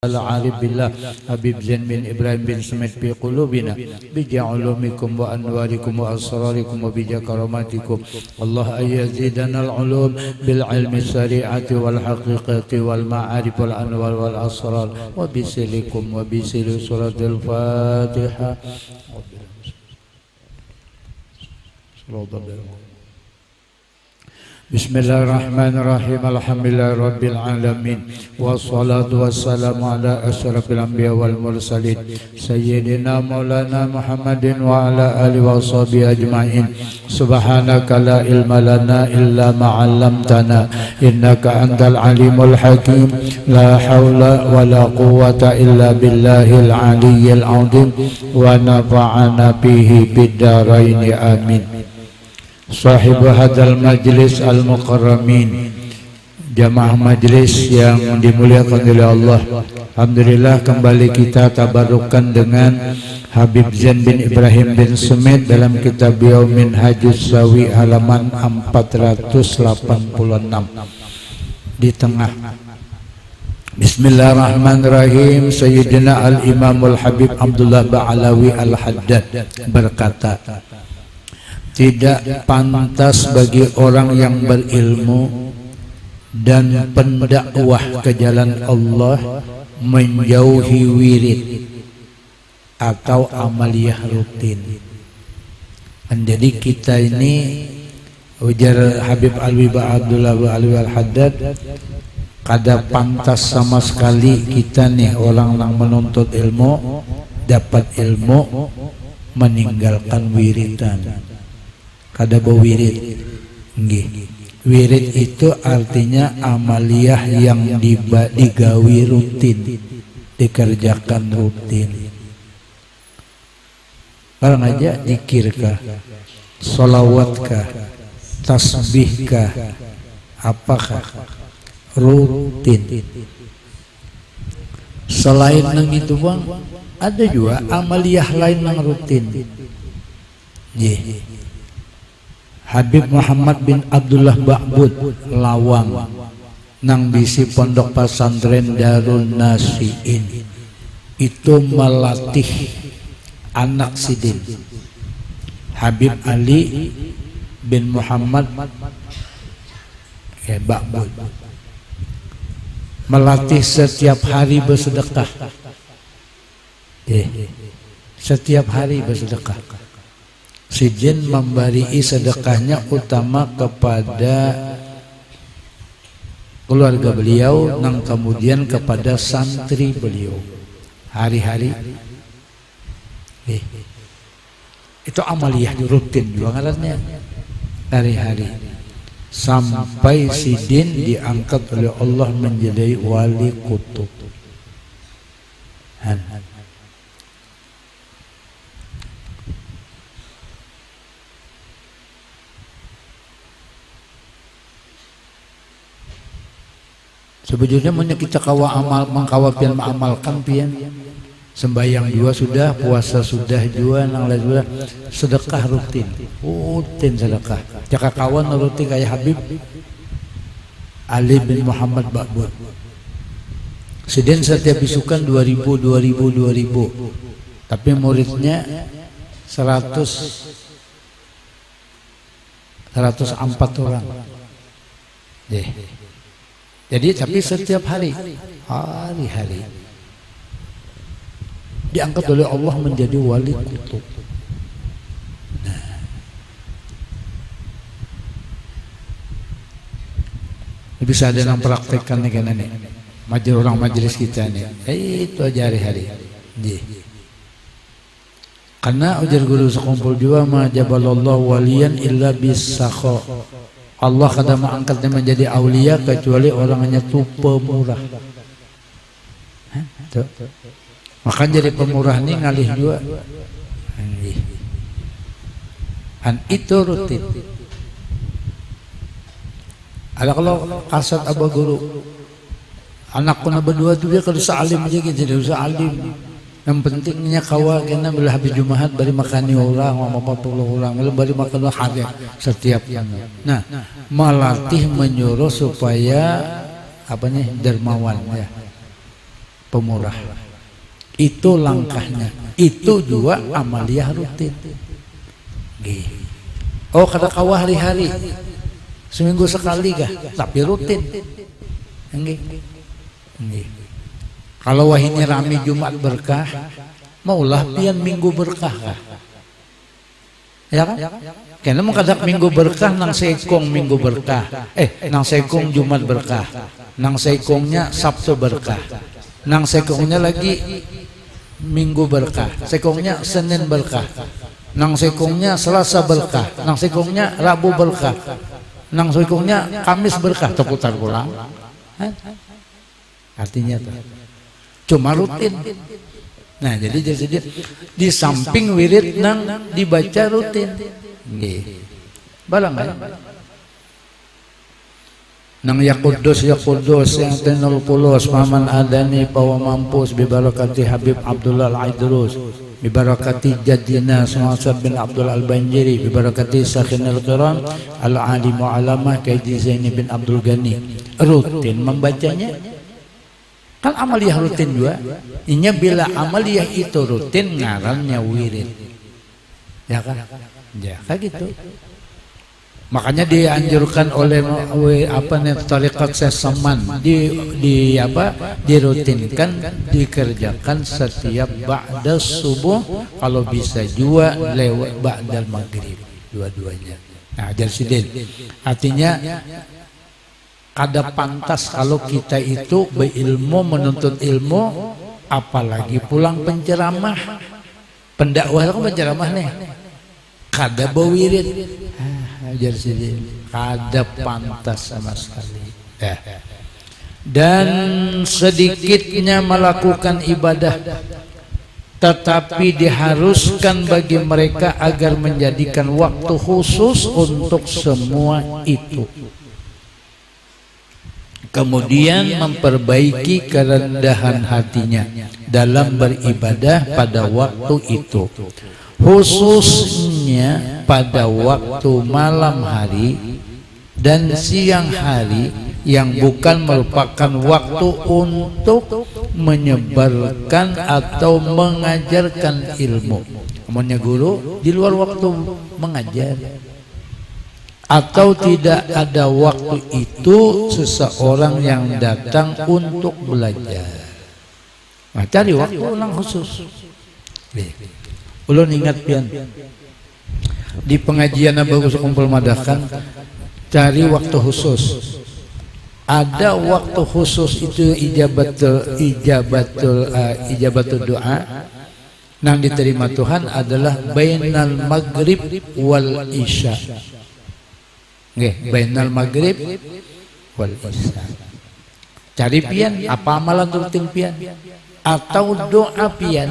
العارف بالله حبيب زين بن إبراهيم بن سمت في قلوبنا بجاه علومكم وأنواركم وأسراركم وبجاه كراماتكم الله أن يزيدنا العلوم بالعلم الشريعة والحقيقة والمعارف والأنوار والأسرار وبسلكم وبسل سورة الفاتحة. Bismillahirrahmanirrahim. Alhamdulillahirabbil alamin. Wassalatu wassalamu ala asyrafil anbiya wal mursalin sayyidina maulana Muhammadin wa ala alihi washabihi ajmain. Subhanaka la ilma lana illa ma 'allamtana innaka antal alimul hakim. La haula wala quwwata illa billahil aliyyil azim wa nafa'ana bihi bid dharain amin. Sahibu hadzal majlis al-mukarramin, jamaah majlis yang dimuliakan oleh Allah. Alhamdulillah kembali kita tabarukan dengan Habib Zain bin Ibrahim bin Sumit dalam kitab beliau Minhajus Sawi halaman 486 di tengah. Bismillahirrahmanirrahim. Sayyidina al-Imamul Habib Abdullah Ba'alawi al-Haddad berkata, tidak pantas bagi orang yang berilmu dan pendakwah ke jalan Allah menjauhi wirid atau amaliyah rutin. Jadi kita ini, ujar Habib Alwi Abdullah Alwi Al-Haddad, kada pantas sama sekali kita nih orang yang menuntut ilmu, dapat ilmu, meninggalkan wiridan. Kada bawirid. Wirid itu artinya amaliyah yang digawi rutin, dikerjakan rutin. Barang aja zikirkah, sholawat-kah, tasbih-kah, apakah rutin. Selain yang itu bang, ada juga amaliyah lain yang rutin. Habib Muhammad bin Abdullah Ba'bud Lawang nang bisi pondok pesantren Darul Nasiin itu melatih anak sidin Habib Ali bin Muhammad Ba'bud, melatih setiap hari bersedekah. Setiap hari bersedekah. Si jin memberi sedekahnya utama kepada keluarga beliau dan kemudian kepada santri beliau hari-hari. Itu amaliyah rutin juga ngarannya hari-hari sampai si jin diangkat oleh Allah menjadi wali kutub. Sebetulnya punya kita kawa amal mengkawapian mengamalkan pian sembahyang juga sudah, puasa sudah juga, nang lain sudah, sedekah rutin sedekah. Jaka kawan rutin kayak Habib Ali bin Muhammad Ba'bud. Sedang setiap isukan 2000, tapi muridnya 104 orang. Jadi tapi setiap hari diangkat oleh Allah menjadi wali kutub. Bisa ada yang praktekkan nih kan nih. Orang majelis kita nih. Itu aja hari-hari. Karena ujar guru sekumpul juga ma jabalallahu waliyan illa bisakho. Allah kadang mengangkatnya menjadi aulia kecuali orangnya tuh pemurah. Maka jadi pemurah ini ngalih juga. Dan itu rutin. Ada kalau kasat abah guru, anakku na berdua tuh dia kalau salim aja gitu, dia usah alim. Yang pentingnya kawa kena bila habis Jumat bari makani orang, 40 orang, bari makan hari setiap yang. Nah, melatih menyuruh supaya apa nih dermawan ya. pemurah. Itu langkahnya. Itu juga amaliyah rutin. Oh kada kawah hari-hari, seminggu sekali kah? Tapi rutin. Kalau wah ini rame Jumat berkah, maulah pian minggu berkah kah? Ya kan? Karena mau kadak minggu berkah nang sekong minggu berkah. Nang sekong Jumat berkah. Nang sekongnya Sabtu berkah. Nang sekongnya lagi Minggu berkah. Sekongnya Senin berkah. Nang sekongnya Selasa berkah. Nang sekongnya Rabu berkah. Nang sekongnya Kamis berkah. Terputar pulang. Artinya tuh cuma rutin. Nah jadi di samping wirid nang dibaca rutin. Balang kan? Nang ya kudus yang tenul pulos paman adani pawa mampus bibarakati Habib Abdullah Al-Aidrus bibarakati jadina Suhaib bin Abdul Al-Banjiri bibarakati Sakhinul Qiran Al-Alim Alamah Kaiji Zaini bin Abdul Ghani. Rutin membacanya kan amaliyah rutin juga. Inya bila amaliyah itu rutin ngarannya wirid. Ya kan? Ya kayak gitu. Makanya dianjurkan oleh tarikat Sesaman dirutinkan dikerjakan setiap ba'da subuh, kalau bisa juga lewat ba'dal maghrib, dua-duanya. Nah jadi artinya kada pantas kalau kita itu berilmu, menuntut ilmu, apalagi pulang penceramah, pendakwah itu penceramah nih, kada bawirid. Jadi kada pantas sama sekali. Dan sedikitnya melakukan ibadah, tetapi diharuskan bagi mereka agar menjadikan waktu khusus untuk semua itu. Kemudian memperbaiki kerendahan hatinya dalam beribadah pada waktu itu, khususnya pada waktu malam hari dan siang hari yang bukan merupakan waktu untuk menyebarkan atau mengajarkan ilmu. Namanya guru di luar waktu mengajar, atau tidak ada waktu itu seseorang yang datang untuk belajar. Nah, cari waktu ulang khusus. Ulun ingat pian di pengajian bagus kumpul madakan, cari waktu khusus. Ada waktu khusus itu ijabatul doa yang diterima Tuhan adalah bainal maghrib wal isya. Bainal maghrib wal isya. Cari pian apa amalan rutin pian atau doa pian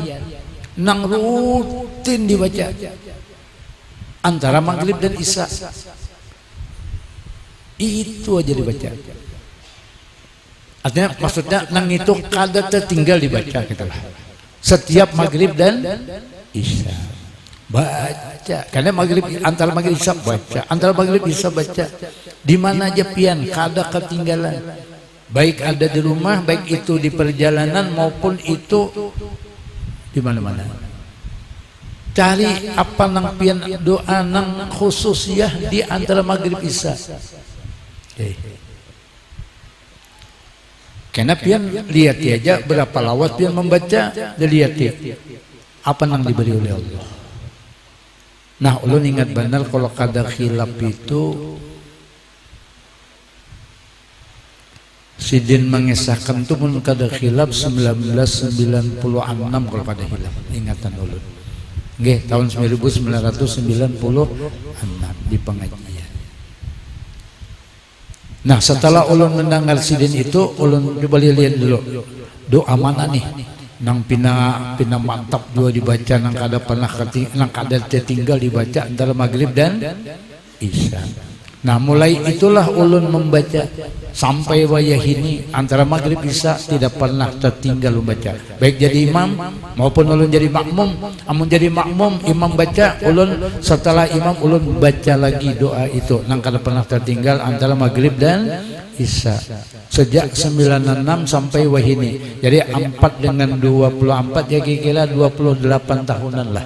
nang rutin dibaca antara maghrib dan isya, itu aja dibaca. Artinya maksudnya nang itu kada tertinggal dibaca gitu lah. Setiap maghrib dan isya baca, karena maghrib antara maghrib isya baca, antara maghrib isya baca. Di mana aja pian kada ketinggalan. Baik ada di rumah, baik itu di perjalanan maupun itu di mana-mana. Cari apa nang pian doa nang khusus ya di antara maghrib isya. Karena pian lihat aja berapa lawat pian membaca, dilihat apa nang diberi oleh Allah. Nah, ulun ingat benar kalau kada khilaf itu Sidin mengisahkan itu pun kada khilaf 1996 kalau kada khilaf, ingatan ulun. Nggih, tahun 1996 di pengajian. Nah, setelah ulun mendengar Sidin itu, ulun coba lihat dulu doa mana nih nang pina mantap dua dibaca, nang kada pernah nang kada tertinggal dibaca antara maghrib dan isya. Nah, mulai itulah ulun membaca sampai wayah ini antara maghrib isya tidak pernah tertinggal membaca, baik jadi imam maupun ulun jadi makmum. Amun jadi makmum imam baca, ulun setelah imam ulun baca lagi doa itu, nang kada pernah tertinggal antara maghrib dan isya sejak 96 sampai wahini. Jadi 4 dengan 24 ya kira-kira 28 tahunan lah,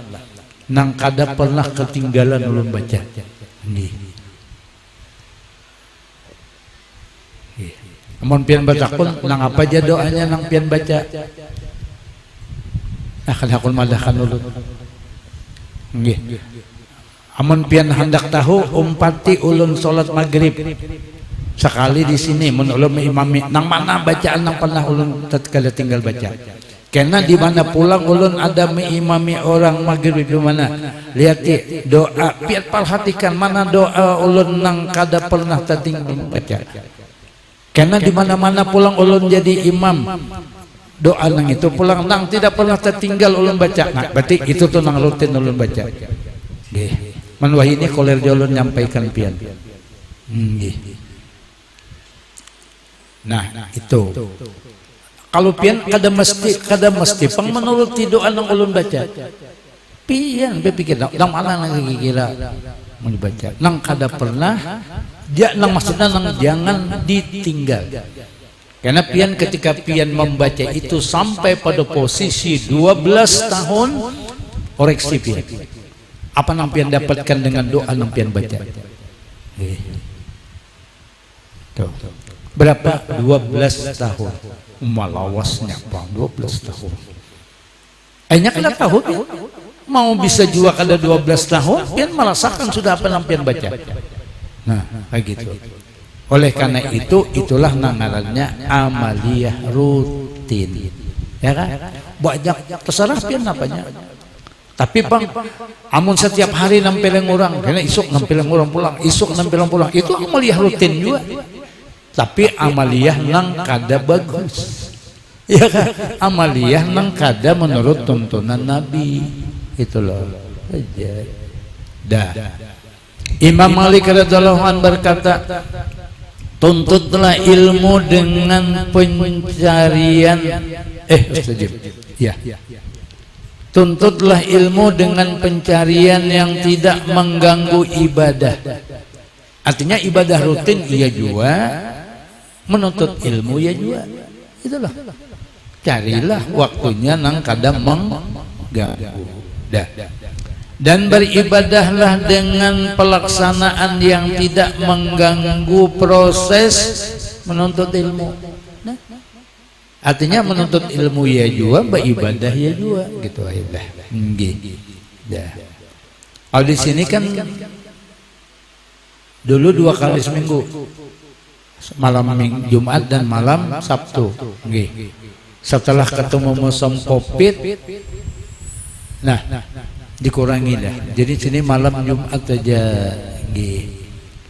nang kada pernah ketinggalan ulun baca. Amun pian baca pun nang apa aja doanya nang pian baca. Akan hakul madahkan ulun. Nggih. Amun pian hendak tahu umpati ulun salat maghrib sekali di sini mun ulun imami nang mana bacaan nang pernah ulun tatkala tinggal baca. Karena di mana pulang ulun ada mengimami orang maghrib di mana. Lihat doa pian perhatikan mana doa ulun nang kada pernah tertinggal baca. Karena di mana-mana pulang ulun jadi imam, doa nang itu pulang nang tidak pernah tertinggal ulun baca. Nah, berarti itu tuh nang rutin ulun baca. Nggih. Man wah ini koler ulun nyampaikan pian. Nggih. Nah, itu. Kalau pian kada mesti pang menuruti doa nang ulun baca. Pian berpikir nang mana nang kira mau dibaca. Nang kada pernah dia nang maksudnya nang jangan ditinggal. Karena pian ketika pian membaca itu sampai pada posisi 12 tahun, koreksi pian. Apa nang pian dapatkan dengan doa nang pian baca? Tuh. Berapa? 12 tahun. Malawasnya bang 12 tahun. Enyak kada tahu pian. Mau bisa juga kada 12 tahun, pian merasakan sudah apa nang pian baca. Nah, kayak gitu. Oleh karena itu, itulah ngarannya amaliyah rutin. Ya kan? Banyak terserah pian apanya. Tapi bang, amun setiap hari nampilin orang, karena isuk nampilin orang pulang, isuk nampilin pulang, itu amaliyah rutin juga. Tapi amaliyah nang kada bagus. Ya kan? Amaliyah nang kada menurut tuntunan Nabi. Itu loh. Aja. Dah. Imam Malik radhiyallahu anhu berkata, tuntutlah ilmu dengan pencarian tuntutlah ilmu dengan pencarian yang tidak mengganggu ibadah. Artinya ibadah rutin iya juga, menuntut ilmu ya juga. Itulah. Carilah waktunya nang kada mengganggu. Dah. Dan beribadahlah dengan pelaksanaan yang tidak mengganggu proses menuntut ilmu. Nah, artinya menuntut ilmu ya juga, beribadah ya juga, gitu aja. Dah. Kalau di sini kan dulu 2 kali seminggu, malam Jumat dan malam Sabtu. Setelah ketemu musim Covid, nah dikurangi dah. Jadi sini malam Jumat aja.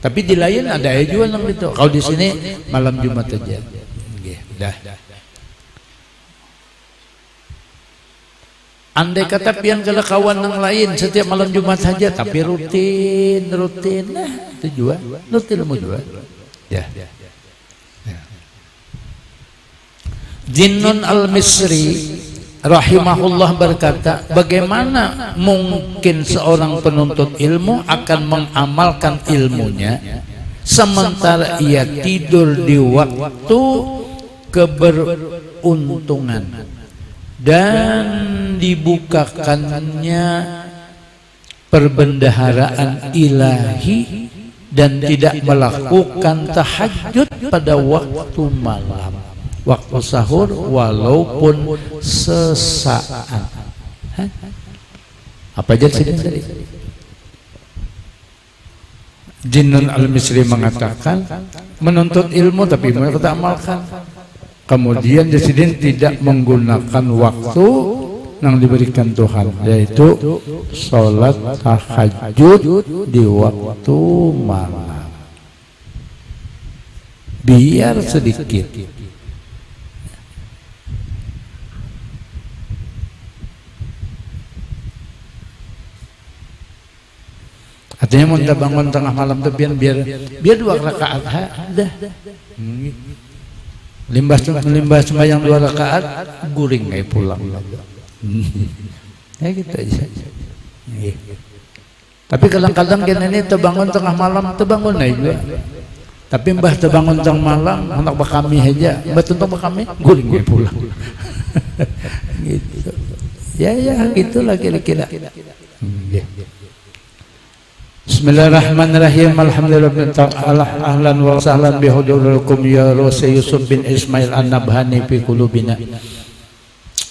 Tapi di lain ada juga nang itu. Kalau di sini malam Jumat aja. Dah. Andai kata pian kalau kawan yang lain setiap malam Jumat saja, tapi rutin, nah itu juga, rutin mau juga. Ya. Jinnun al-Misri rahimahullah berkata, bagaimana mungkin seorang penuntut ilmu akan mengamalkan ilmunya sementara ia tidur di waktu keberuntungan dan dibukakannya perbendaharaan ilahi dan tidak melakukan tahajud pada waktu malam, waktu sahur walaupun sesaat. Apa aja sini tadi? Jinnun al-Misri mengatakan menuntut ilmu tapi mau kita amalkan. Kemudian di sini tidak menggunakan waktu yang diberikan Tuhan, yaitu sholat tahajud di waktu malam. Biar sedikit. Artinya mau bangun tengah malam tuh biar 2 rakaat dah. Limbah sembahyang 2 rakaat guring kayak pulang. Ya gitu aja. Tapi kadang-kadang kita ini terbangun tengah malam terbangun juga. Tapi mbah terbangun tengah malam anak kami aja, mbah tentang kami guring kayak pulang. Gitu. Ya gitulah kira-kira. Bismillahirrahmanirrahim. Alhamdulillah ahlan wa sahlan bihudurikum ya Rasul Yusuf bin Ismail An-Nabhani fi qulubina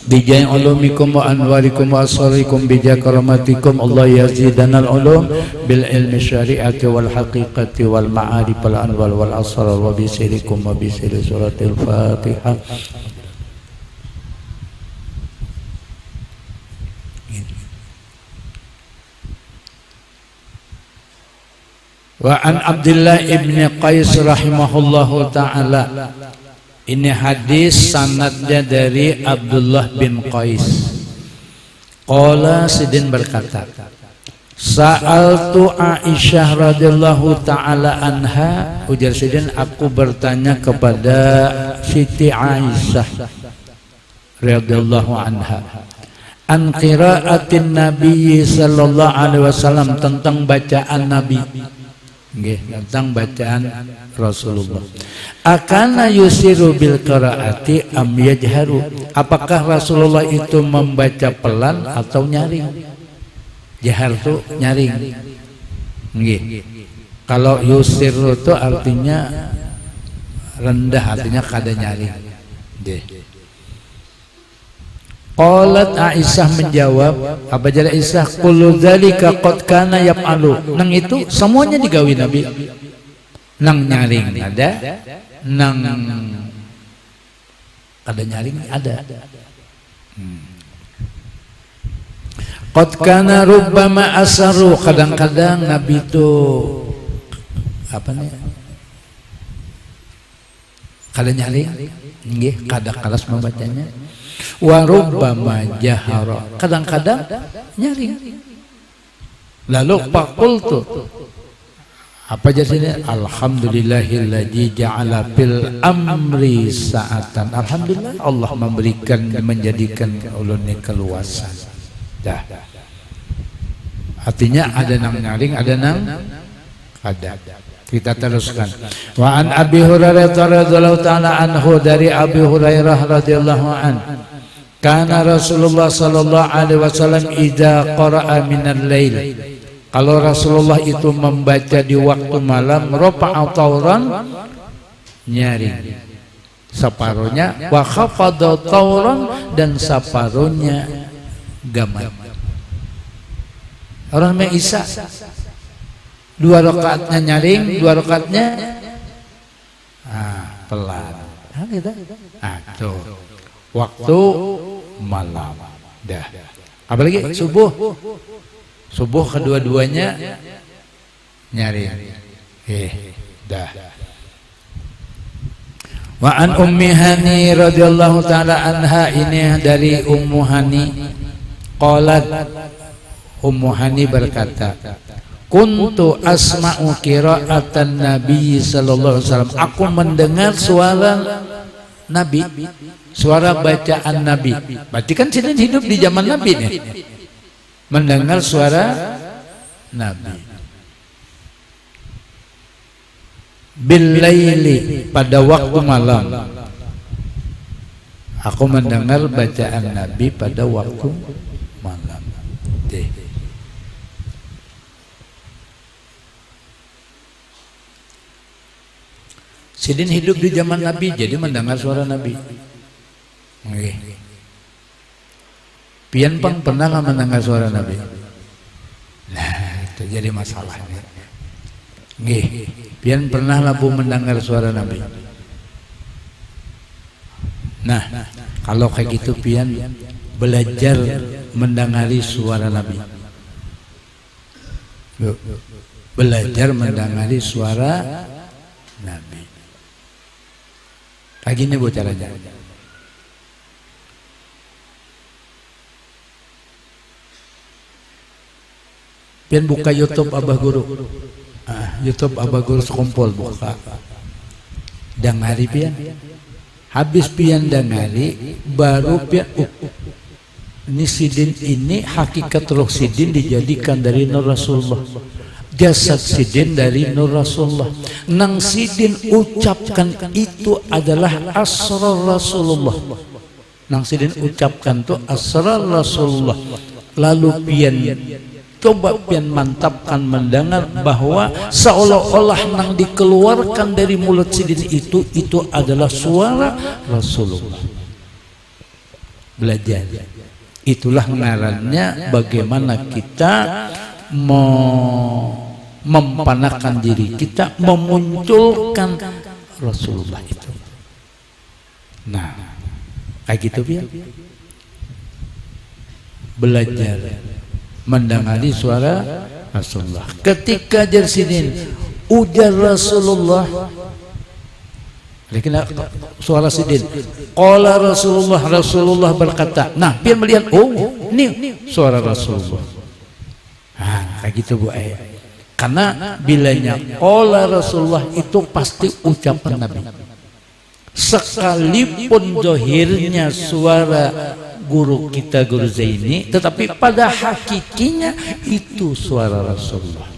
bijai ulumikum wa anwarikum wa asrarikum bijai karamatikum Allah yazidanal ulum bil ilmi syari'ati wal haqiqati wal ma'arif wal anwar wal asrar wa bisirikum wa bisiri suratil Fatihah. Wa an Abdullah ibn Qais rahimahullahu ta'ala. Ini hadis sanadnya dari Abdullah bin Qais. Qala Sidin berkata, Sa'altu Aisyah radhiyallahu ta'ala anha. Ujar Sidin, aku bertanya kepada Siti Aisyah radhiyallahu anha an qiraatin Nabi sallallahu alaihi wasallam, tentang bacaan Nabi. Tentang bacaan Rasulullah. Akana yusiru bil qiraati am yajharu, apakah Rasulullah itu membaca pelan atau nyaring? Jahar itu nyaring. Kalau yusiru itu artinya rendah, artinya kada nyaring. Qalat Aisyah menjawab, apa jadi Aisyah, kullu dzalika qad kana yaf'alu. Nang itu semuanya digawi Nabi. Nang nyaring ada, nang kada nyaring ada. Qad kana rubbama asaru, kadang-kadang Nabi itu apa nih? Kada nyaring, nggih, kada kalas membacanya. Wa rubbama jahara, kadang-kadang nyaring. Lalu faqultu, apa jadinya? Alhamdulillahilladzi ja'ala fil amri sa'atan. Alhamdulillah Allah menjadikan ulunnya keluasan. Dah. Artinya ada nang nyaring, ada nang kada. Kita teruskan. Wa an Abi Hurairah radhiyallahu ta'ala anhu, dari Abi Hurairah radhiyallahu an. Kana Rasulullah sallallahu alaihi wasallam idza qara'a minal lail, kalau Rasulullah itu membaca di waktu malam, rafa'a tauran, nyaring separuhnya, wa khafada tauran, dan separuhnya gaman. Orang Isya 2 rakaatnya nyaring, 2 rakaatnya pelan. Tuh waktu malam. Dah. Apalagi subuh. Subuh kedua-duanya nyaring. Dah. Wa an Ummi Hani radhiyallahu taala anha, ini dari Ummu Hani. Qalat, Ummu Hani berkata, kuntu asma'u qira'atan Nabi sallallahu alaihi wasallam, aku mendengar suara Nabi, suara bacaan Nabi. Berarti kan Sidin hidup di zaman Nabi nih, mendengar suara Nabi. Bil laili, pada waktu malam. Aku mendengar bacaan Nabi pada waktu malam. Sidin hidup di zaman Nabi, jadi mendengar suara Nabi. Pian Pang pernah nggak mendengar suara Nabi? Nah, itu jadi masalahnya. Pian pernah labu mendengar suara Nabi? Nah, kalau kayak gitu pian belajar mendengari suara Nabi. Belajar mendengari suara Nabi. Kayak gini bu caranya. Pian buka YouTube Abah Guru. YouTube Abah Guru sekumpul buka. Dangari pian. Habis pian dangari baru pian ini sidin ini hakikat roh sidin dijadikan dari Nur Rasulullah, jasad sidin dari Nur Rasulullah. Nang sidin ucapkan itu adalah asrar Rasulullah. Nang sidin ucapkan itu asrar Rasulullah. Lalu pian coba pian mantapkan mendengar bahwa seolah-olah nang dikeluarkan dari mulut sidin itu adalah suara Rasulullah. Belajar. Itulah ngarannya bagaimana kita mempanakan diri kita, memunculkan Rasulullah itu. Nah, kayak gitu ya. Belajar mendengari suara Rasulullah. Ketika jersidin ujar Rasulullah, suara sidin. Qala Rasulullah berkata. Nah, biar melihat, oh, ini suara Rasulullah. Nah, kayak gitu Bu Ayah. Karena bilanya qala Rasulullah itu pasti ucapan Nabi. Sekalipun zahirnya suara guru kita Guru Zaini, tetapi pada hakikinya itu suara Rasulullah.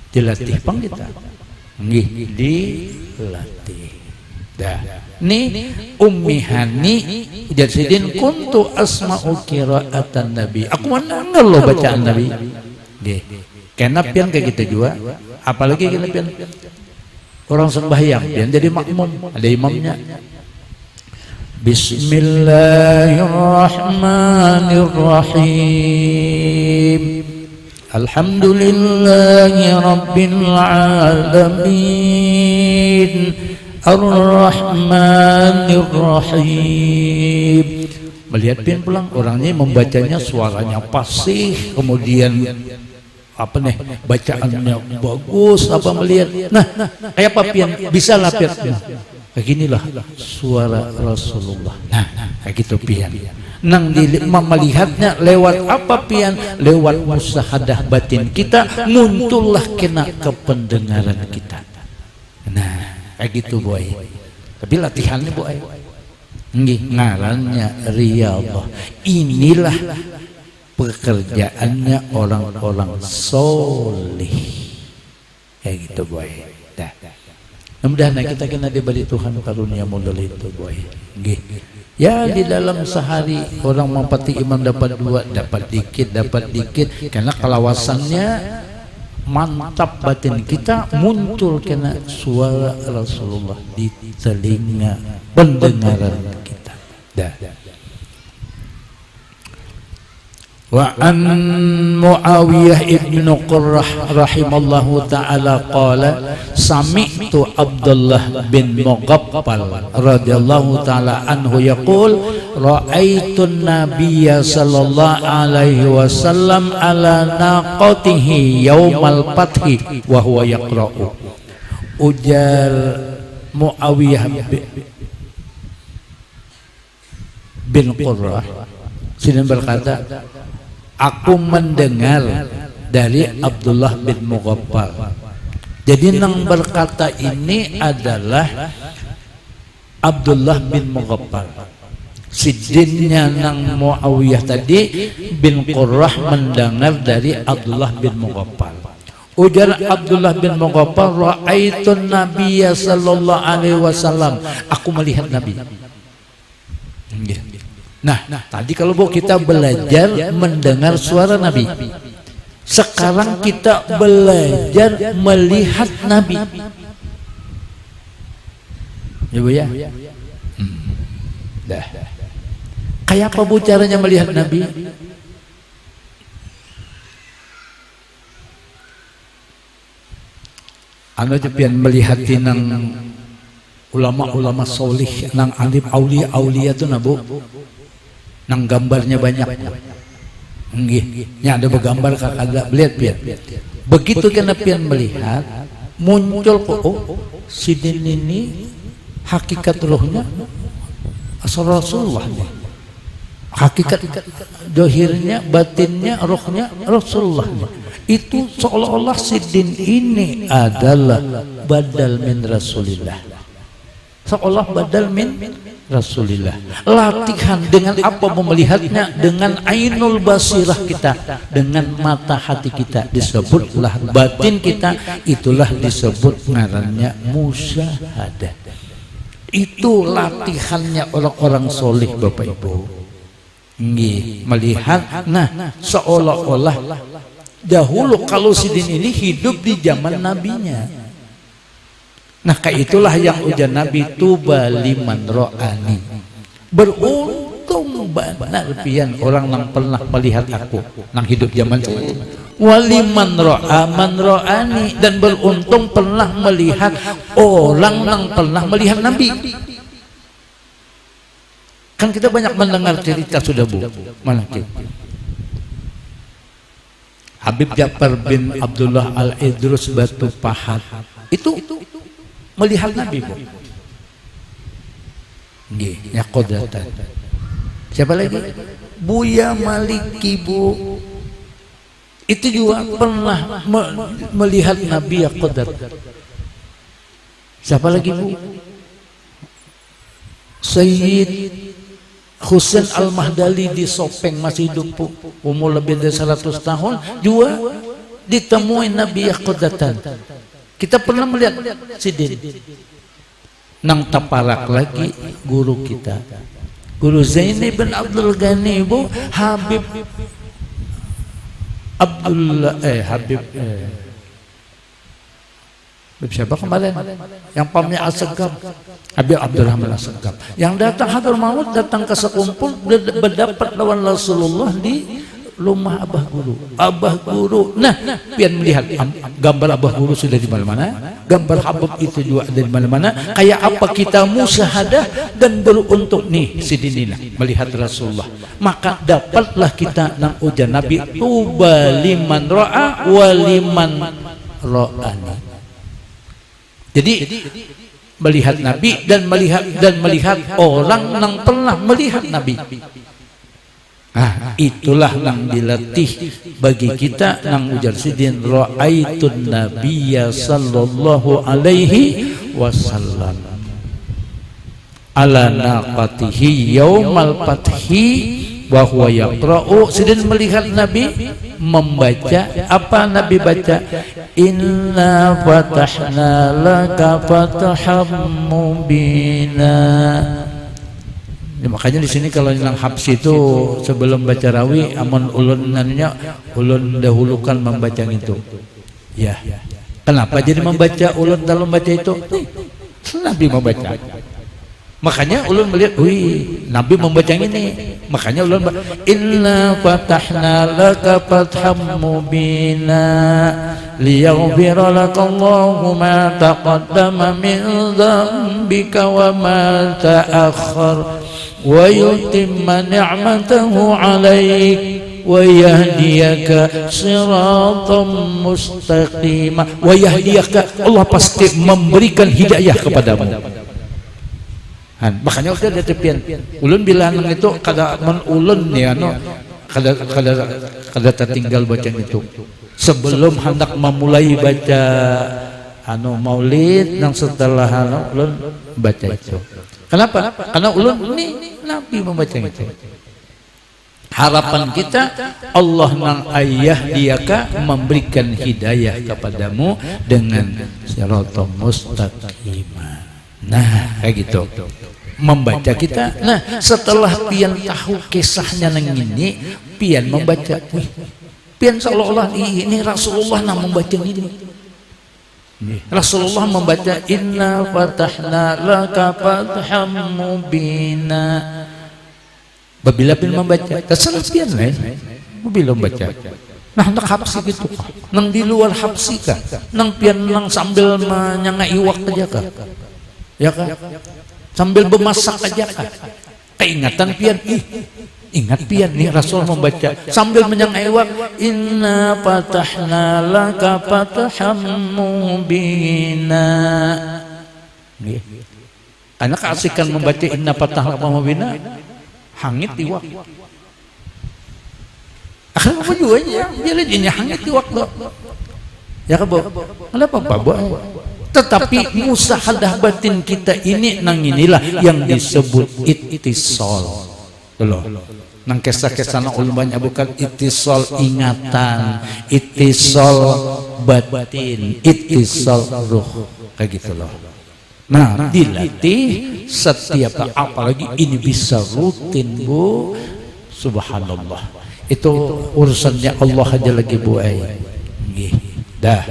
Dilatih pang kita. Nggih, dilatih. Dah. Nih Ummi Hani ujar sidin kuntu asma'u qira'atan Nabi. Aku mendengar loh bacaan Nabi. Nggih. Karena pian kayak gitu juga. Apalagi kena pian orang sembahyang, pian jadi makmum, ada imamnya. Bismillahirrahmanirrahim. Alhamdulillahi Rabbil Alamin Ar-Rahmanir-Rahim. Melihat pian pulang orangnya membacanya suaranya fasih, kemudian apa nih bacaannya bagus, apa melihat kayak apa pian bisa lah pian beginilah suara Rasulullah. Nah kayak gitu pian nang melihatnya lewat apa pian, lewat musyahadah batin kita muncullah kena kependengaran kita. Nah kayak gitu boy, tapi latihannya boy ngarannya riyadhah. Inilah pekerjaannya orang-orang soleh kayak gitu boy. Dah mudah-mudahan kita kena diberi Tuhan karunia modal itu boy. Nggih. Ya di dalam sehari orang mempati imam dapat dua, dapat dikit karena kelawasannya mantap batin kita, muncul kena suara Rasulullah di telinga pendengaran kita. Dah. Wa an Muawiyah ibn Qurrah rahimallahu ta'ala qala sami'tu Abdullah bin Mughaffal radhiyallahu ta'ala anhu yaqul ra'aitun nabiyya sallallahu alaihi wasallam ala naqatihi yaumal fathi wa huwa yaqra'u. Ujar Muawiyah bin Qurrah sidin berkata, aku mendengar dari Abdullah bin Mughaffal. Jadi nang berkata ini adalah Abdullah bin Mughaffal. Sidinnya nang Muawiyah tadi bin Qurrah mendengar dari Abdullah bin Mughaffal. Ujar Abdullah bin Mughaffal, ra'aitun nabiyya sallallahu alaihi wasallam. Aku melihat Nabi. Nah, tadi kalau kita belajar mendengar suara Nabi, sekarang kita belajar melihat Nabi. Ya Bu ya? Dah. Kayak apa Bu caranya melihat Nabi? Anu jepian melihat nang ulama-ulama solih, nang alim aulia itu nabu. Nang gambarnya banyak, nya ada bergambar kakak lihat pian. Begitu kena pian melihat, muncul kok sidin ini hakikat rohnya asal Rasulullah. hakikat dohirnya, batinnya, rohnya Rasulullah. Itu seolah-olah si din ini adalah badal min Rasulillah, seolah badal min Rasulillah. Latihan dengan apa melihatnya? Dengan ainul basirah kita, dengan mata hati kita, disebutlah batin kita, itulah disebut ngarannya musyahadah. Itu latihannya orang-orang solih Bapak Ibu. Nggih, melihat. Nah, seolah-olah dahulu kalau sidin ini hidup di zaman nabinya. Nah, kayak itulah yang ujar Nabi, tuba liman ro'ani, beruntung benar pian orang yang pernah melihat aku nang hidup zaman itu. Waliman ro'a man ro'ani, dan beruntung pernah melihat orang yang pernah melihat Nabi. Kan kita banyak mendengar cerita sudah Bu, mana kita Habib Ja'far bin Abdullah Al-Idrus Batu Pahat itu melihat Nabi Bu. Nggih, ya qodatan. Siapa lagi? Buya Maliki Bu. Itu juga pernah melihat Nabi ya qodat. Siapa lagi Bu? Sayyid Husain Al-Mahdali di Sopeng masih hidup Bu, umur lebih dari 100 tahun, juga ditemui Nabi Yaqodatan. Kita pernah melihat sidin. Nang taparak lagi guru kita, Guru Zaini bin Abdul Ghani Bu, Habib Abdullah Habib siapa kemarin yang pamnya Asegab, Habib Abdurrahman Asegab, yang datang Hadramaut, datang ke sekumpul berdapat lawan Rasulullah di rumah Abah Guru. Abah Guru, nah pian melihat gambar Abah Guru sudah di mana-mana, gambar Habib itu juga ada di mana-mana. Kayak apa kita musyahadah dan beruntung nih sidinina melihat Rasulullah, maka dapatlah kita nang ujar Nabi, tuba liman ro'a waliman ro'ani. Jadi melihat Nabi dan melihat orang yang pernah melihat Nabi. Nah, itulah yang dilatih bagi kita nang ujar sidin, ra'aitun nabiyya sallallahu alaihi wasallam ala naqatihi yaumal fathi wa huwa yaqra'u. Sidin melihat Nabi membaca apa Nabi baca, inna fatahna laka fataham mubina. Ya, makanya di sini kalau yang habsi itu sebelum baca rawi amun ulun nanya, ulun dahulukan membaca itu. Ya. Kenapa jadi membaca ulun dalam baca itu? Nabi membaca. Makanya ulun melihat, wih, Nabi membaca ini. Makanya ulun inna fatahna laka fatham mubina liyaghfira lakallahu ma taqaddama min dzambika wa ma ta'akhkhar wa yutimma ni'matahu 'alaik wa yahdiyaka siratan mustaqima. Wa yahdiyaka, Allah pasti memberikan hidayah kepadamu. Makanya udah ada tepian ulun bilang itu kada men ulun ya no kada tertinggal baca itu sebelum hendak memulai baca maulid dan setelah ulun baca itu. Kenapa? Karena ulun ini Nabi membaca itu. Harapan kita Allah nang ayah diaka memberikan hidayah kepadamu dengan siratal mustaqimah. Nah, kayak gitu. Membaca kita. Nah, setelah pian tahu kisahnya nang ini, pian membaca. Wih, pian seolah-olah ini Rasulullah nang membaca ini. Rasulullah membaca inna fatahna laka fatham mubina. Babila pian membaca, terserah pian lain. Babila membaca. Nah, hendak habsi gitu. Nang di luar habsi kah? Nang pian nang sambil menyangai iwak aja kah? Ya kan? Sambil bermasak aja kan? Keingatan pian, ingat pian nih Rasul membaca sambil menyangai inna fatahna laka fatham mubina. Karena keasikan membaca inna fatahna laka mubina hangit tiwak. Akhirnya apa juga ya? Jadi ini hangit tiwak do. Ya kan, kenapa Pak? Tetapi musahadah batin kita ini nang inilah yang disebut ittisal. Loh. Nang kisah-kisah nang ulama bukan ittisal ingatan, ittisal batin, ittisal ruh, kayak gitu loh. Nah, dilatih setiap, apalagi ini bisa rutin, Bu. Subhanallah. Itu urusannya Allah aja lagi, Bu. Dah.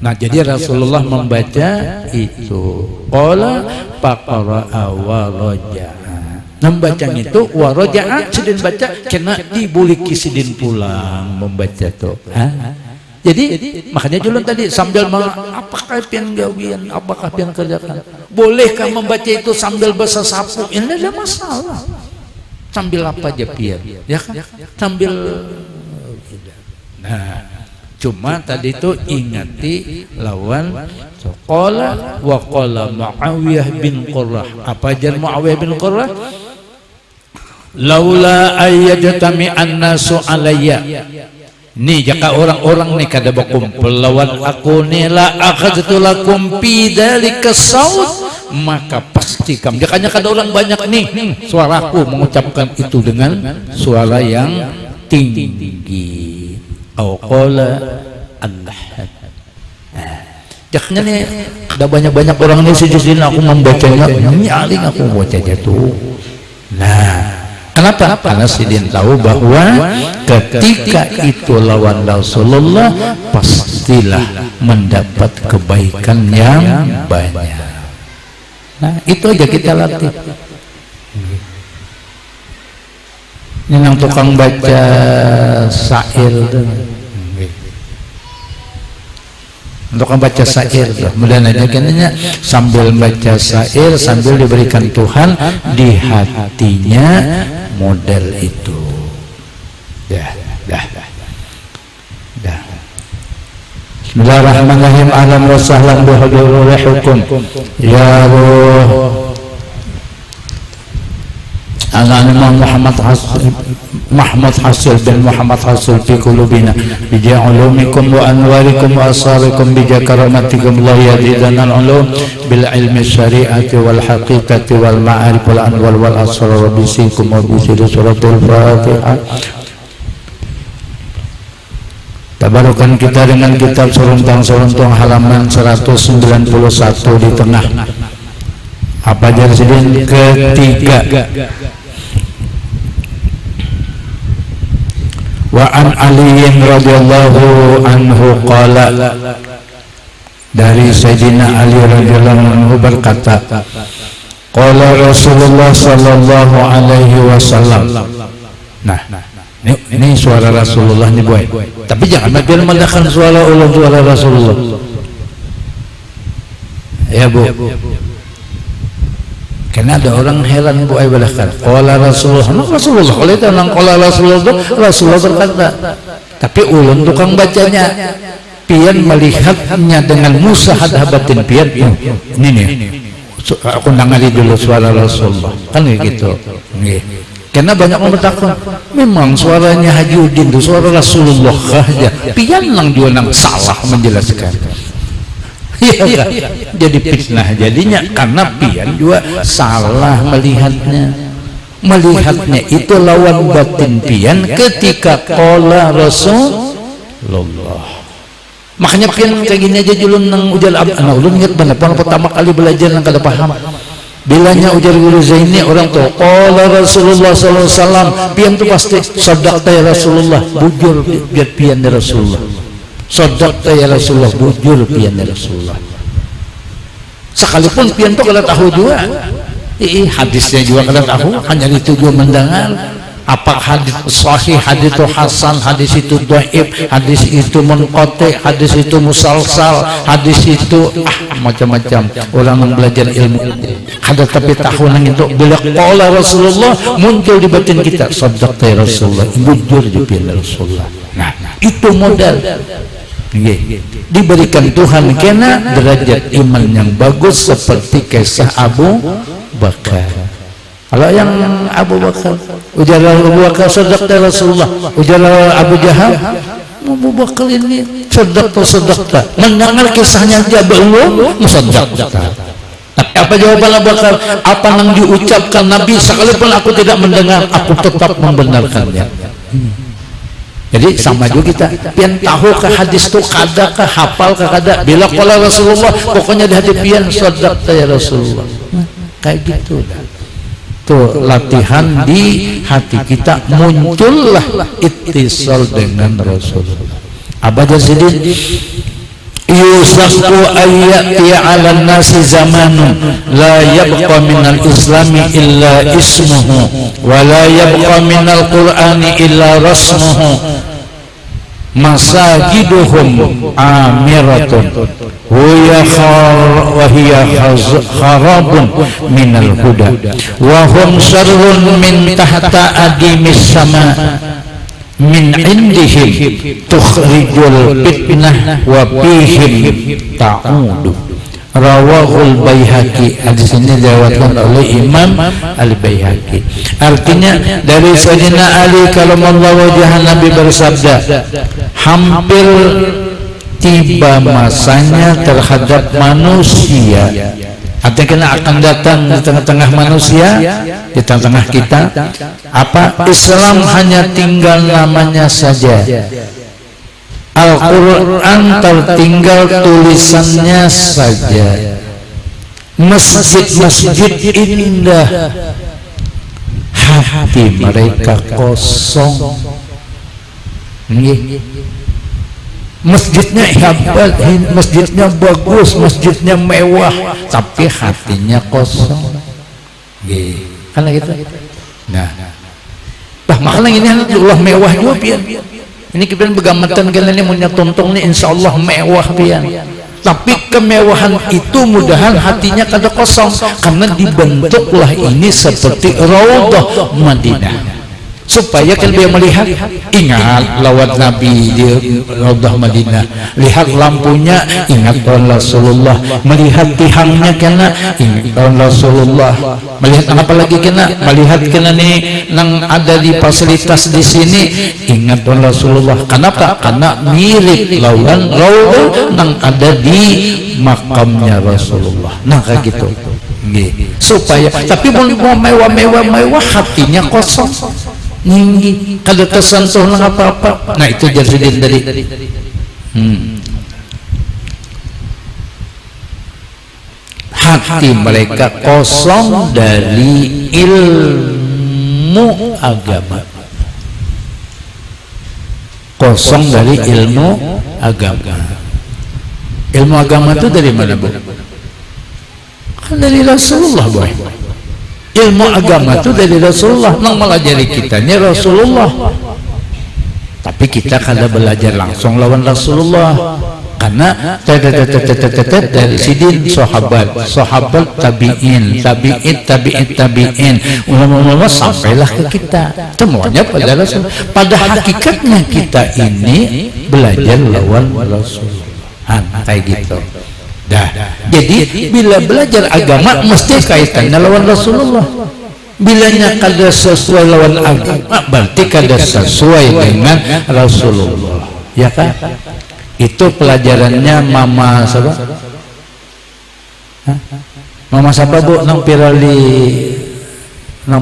Nah, jadi Rasulullah membaca itu. Qala faqara'a wa raja'a. Membacanya itu wa raja'a, sidin baca kena dibuliki sidin pulang membaca tuh. Jadi makanya julun tadi sambil apakah pian gawian, apakah pian kerjakan. Bolehkah membaca itu sambil bahasa sapu? Ini ada masalah. Sambil apa aja pian, ya kan? Sambil. Nah, cuma tadi itu ingati lawan qala wa qala Muawiyah bin Qurrah. Apa ajar Muawiyah bin Qurrah? Laula ayyajtami an-nasu alayya. Nih jika orang-orang nih kada berkumpul lawan aku nih la akhadtu lakum fi dzalika saut, maka pasti kamu jakanya kada orang banyak nih suaraku mengucapkan itu dengan suara yang tinggi. Au qala Allah. Jaknya nih ada banyak-banyak orang nih sejujurnya aku membacanya nyaring aku bacanya tuh. Nah, kenapa? Karena sidin tahu bahwa ketika itu lawan Rasulullah pastilah mendapat kebaikan yang banyak. Nah, itu aja kita latih. Ini yang tukang baca syair tuh. Tukang baca syair tuh. Mudah aja katanya sambil baca syair sambil diberikan Tuhan di hatinya model itu. Dah. Bismillahirrahmanirrahim. Ahlan wa sahlan bi huduril hukum. Ya ruh Al-Imam Muhammad Hasil bin Muhammad Hasil fi qulubina bi ja'ulumikum wa anwarikum wa asarikum bi karamatikum Allah yazidana al-ulum bil ilmi syari'ati wal haqiqati wal ma'arif wal anwar wal asrar wa bisikum wa bisiri suratul Fatihah. Tabarukan kita dengan kitab seruntang-seruntang halaman 191 di tengah. Apa jadi ketiga? Wa an Ali radhiyallahu anhu qala, dari Sayyidina Ali radhiyallahu anhu berkata, qala Rasulullah sallallahu alaihi wasallam. Nah, ini suara Rasulullah nih, boy. Tapi jangan biar mendahkan suara Allah, suara Rasulullah. Ya, Bu. Karena ada orang heran, Bu, balahkan qala Rasulullah. Rasulullah kalau itu nang qala Rasulullah berkata. Tapi ulun tukang bacanya pian melihatnya dengan musahadah batin pian. Ini nih. Aku nangali dulu suara Rasulullah. Kan gitu. Nggih. Karena banyak orang bertakwa, memang suaranya Haji Udin itu suara Rasulullah aja. Pian nang juga nang salah menjelaskan. Ya, jadi fitnah jadinya karena pian juga salah melihatnya itu lawan batin pian ketika qala Rasulullah. Makanya pian kayak gini aja julun nang ujal anak ulun ingat banget pertama kali belajar nang kada paham bilanya ujar guru Zaini orang tuh qala Rasulullah sallallahu alaihi wasallam, pian tuh pasti sadaqta ya Rasulullah, bujur biar pian dari Rasulullah. Sadaqta ya Rasulullah, bujur pian ya Rasulullah. Sekalipun pian itu kalau tahu juga, hadisnya juga kalau tahu, hanya itu juga mendengar. Apa hadis sahih, hadis itu hasan, hadis itu dhaif, hadis itu munqati, hadis itu musalsal, hadis itu macam-macam. Orang yang belajar ilmu ada tapi tahu nang itu bila qala Rasulullah muncul di batin kita, sadaqta ya Rasulullah, bujur di pian Rasulullah. Nah, itu modal. Diberikan Tuhan kena derajat iman yang bagus seperti kisah Abu Bakar. Kalau yang Abu Bakar, ujar Abu Bakar sadaqta Rasulullah, ujar Abu Jahal, Abu Bakar ini sadaqta. Mendengar kisahnya dia belum sadaqta. Apa jawaban Abu Bakar? Apa yang diucapkan Nabi sekalipun aku tidak mendengar, aku tetap membenarkannya. Jadi sama juga kita, pian tahu ke hadis itu kada ke hafal ke kada. Bila qala Rasulullah, pokoknya di hati pian sadaqta ya Rasulullah. Kayak gitu dah. Tuh latihan di hati kita, muncullah ittisal dengan Rasulullah. Abada sidin yusaqu ayyati 'ala nasi zamanun la yabqa minal islami illa ismuhu wa la yabqa minal qur'ani illa rasmuhu masajiduhum amiratun wa hiya kharabun minal huda wa hum syarrun min tahta adimis sama min indihim tukhrijul fitnah wa fihim ta'udu. Rawahul Baihaqi. Hadis ini diriwayatkan oleh Imam Al-Baihaqi. Artinya dari Sayyidina Ali karamallahu wajhahu, Nabi bersabda, hampir tiba masanya terhadap manusia. Artinya akan datang di tengah-tengah manusia, di tengah-tengah kita, apa Islam hanya tinggal namanya saja. Al-Quran tertinggal tulisannya saja. Masjid-masjid indah, hati mereka kosong. Masjidnya hebat, masjidnya bagus, masjidnya mewah, tapi hatinya kosong. Karena gitu. Nah, makanya ini Allah mewah juga pian. Ini kita begamatan kalian ini punya tontong nih, insya Allah mewah pian. Tapi kemewahan itu mudahan hatinya kada kosong, karena dibentuklah ini seperti Raudhah Madinah. Supaya kalau melihat, ingat lawat Nabi di Raudhah Madinah, lihat lampunya, ingat tahun Rasulullah, melihat tihangnya kena, ingat tahun Rasulullah, melihat apa lagi kena, melihat kena nih yang ada di fasilitas di sini, ingat tahun Rasulullah. Kenapa? Karena mirip lawan Raudhah yang ada di makamnya Rasulullah. Nah kayak gitu. Supaya, tapi mau mewah hatinya kosong. Tinggi, kada tersentuh lah apa-apa. Nah itu jadi dari hati mereka kosong dari ilmu agama, kosong dari ilmu agama. Ilmu agama itu dari mana, Bu? Kan dari Rasulullah, boy. Ilmu agama itu dari Rasulullah, nang melajari kitanya Rasulullah. Tapi kita kada belajar langsung lawan Rasulullah, karena dari sidin sahabat, tabi'in, ulama-ulama sampailah ke kita. Semuanya pada Rasul. Pada hakikatnya kita ini belajar lawan Rasulullah. Kayak gitu. Dah. Jadi bila belajar agama mesti kaitannya lawan Rasulullah. Bilanya kada sesuai lawan agama, berarti kada sesuai dengan Rasulullah. Ya kan? Itu pelajarannya Mama siapa? Mama siapa, Bu? Nang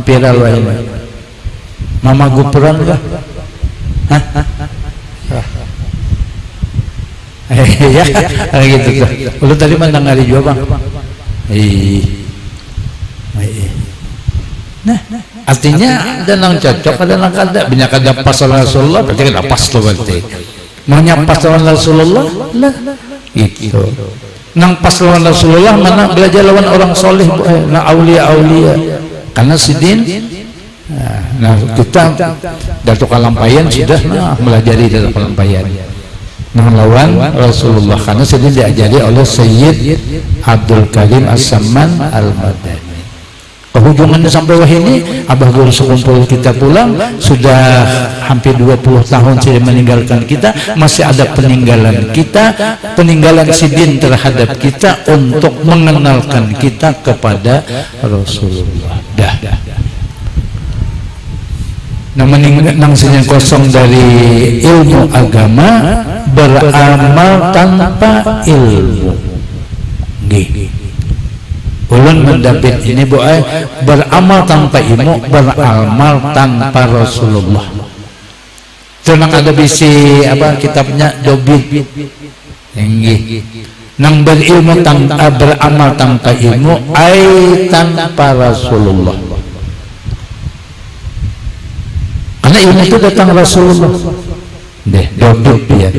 viral wae. Mama Gupuran kah? Ya, gitu tuh. Lu tadi mandang hari juga, Bang. Nah, artinya ada yang cocok, ada yang kada. Banyak ada pas Rasulullah, berarti kada pas tuh berarti. Maunya pas lawan Rasulullah, lah. Itu. Nang pas lawan Rasulullah mana belajar lawan orang soleh, nah aulia. Karena sidin. Nah, kita Datuk Kalampayan sudah melajari Datuk Kalampayan. Melawan Rasulullah, karena sedang diajari oleh Sayyid Abdul Karim As-Samman Al-Madani. Kehujungannya sampai wah ini abah guru sekumpul kita pulang, sudah hampir 20 tahun sudah meninggalkan kita, masih ada peninggalan kita, peninggalan sidin terhadap kita untuk mengenalkan kita kepada Rasulullah. dah. Nang sinyang kosong dari ilmu agama, beramal tanpa ilmu. Nggih. Ulun mendapit ini beramal tanpa ilmu, beramal tanpa Rasulullah. Tenang ada bisi apa kitabnya Dobit. Nggih. Nang berilmu tanpa beramal tanpa ilmu, ai tanpa Rasulullah. Karena ilmu itu datang Rasulullah. Deh, Dobit ya.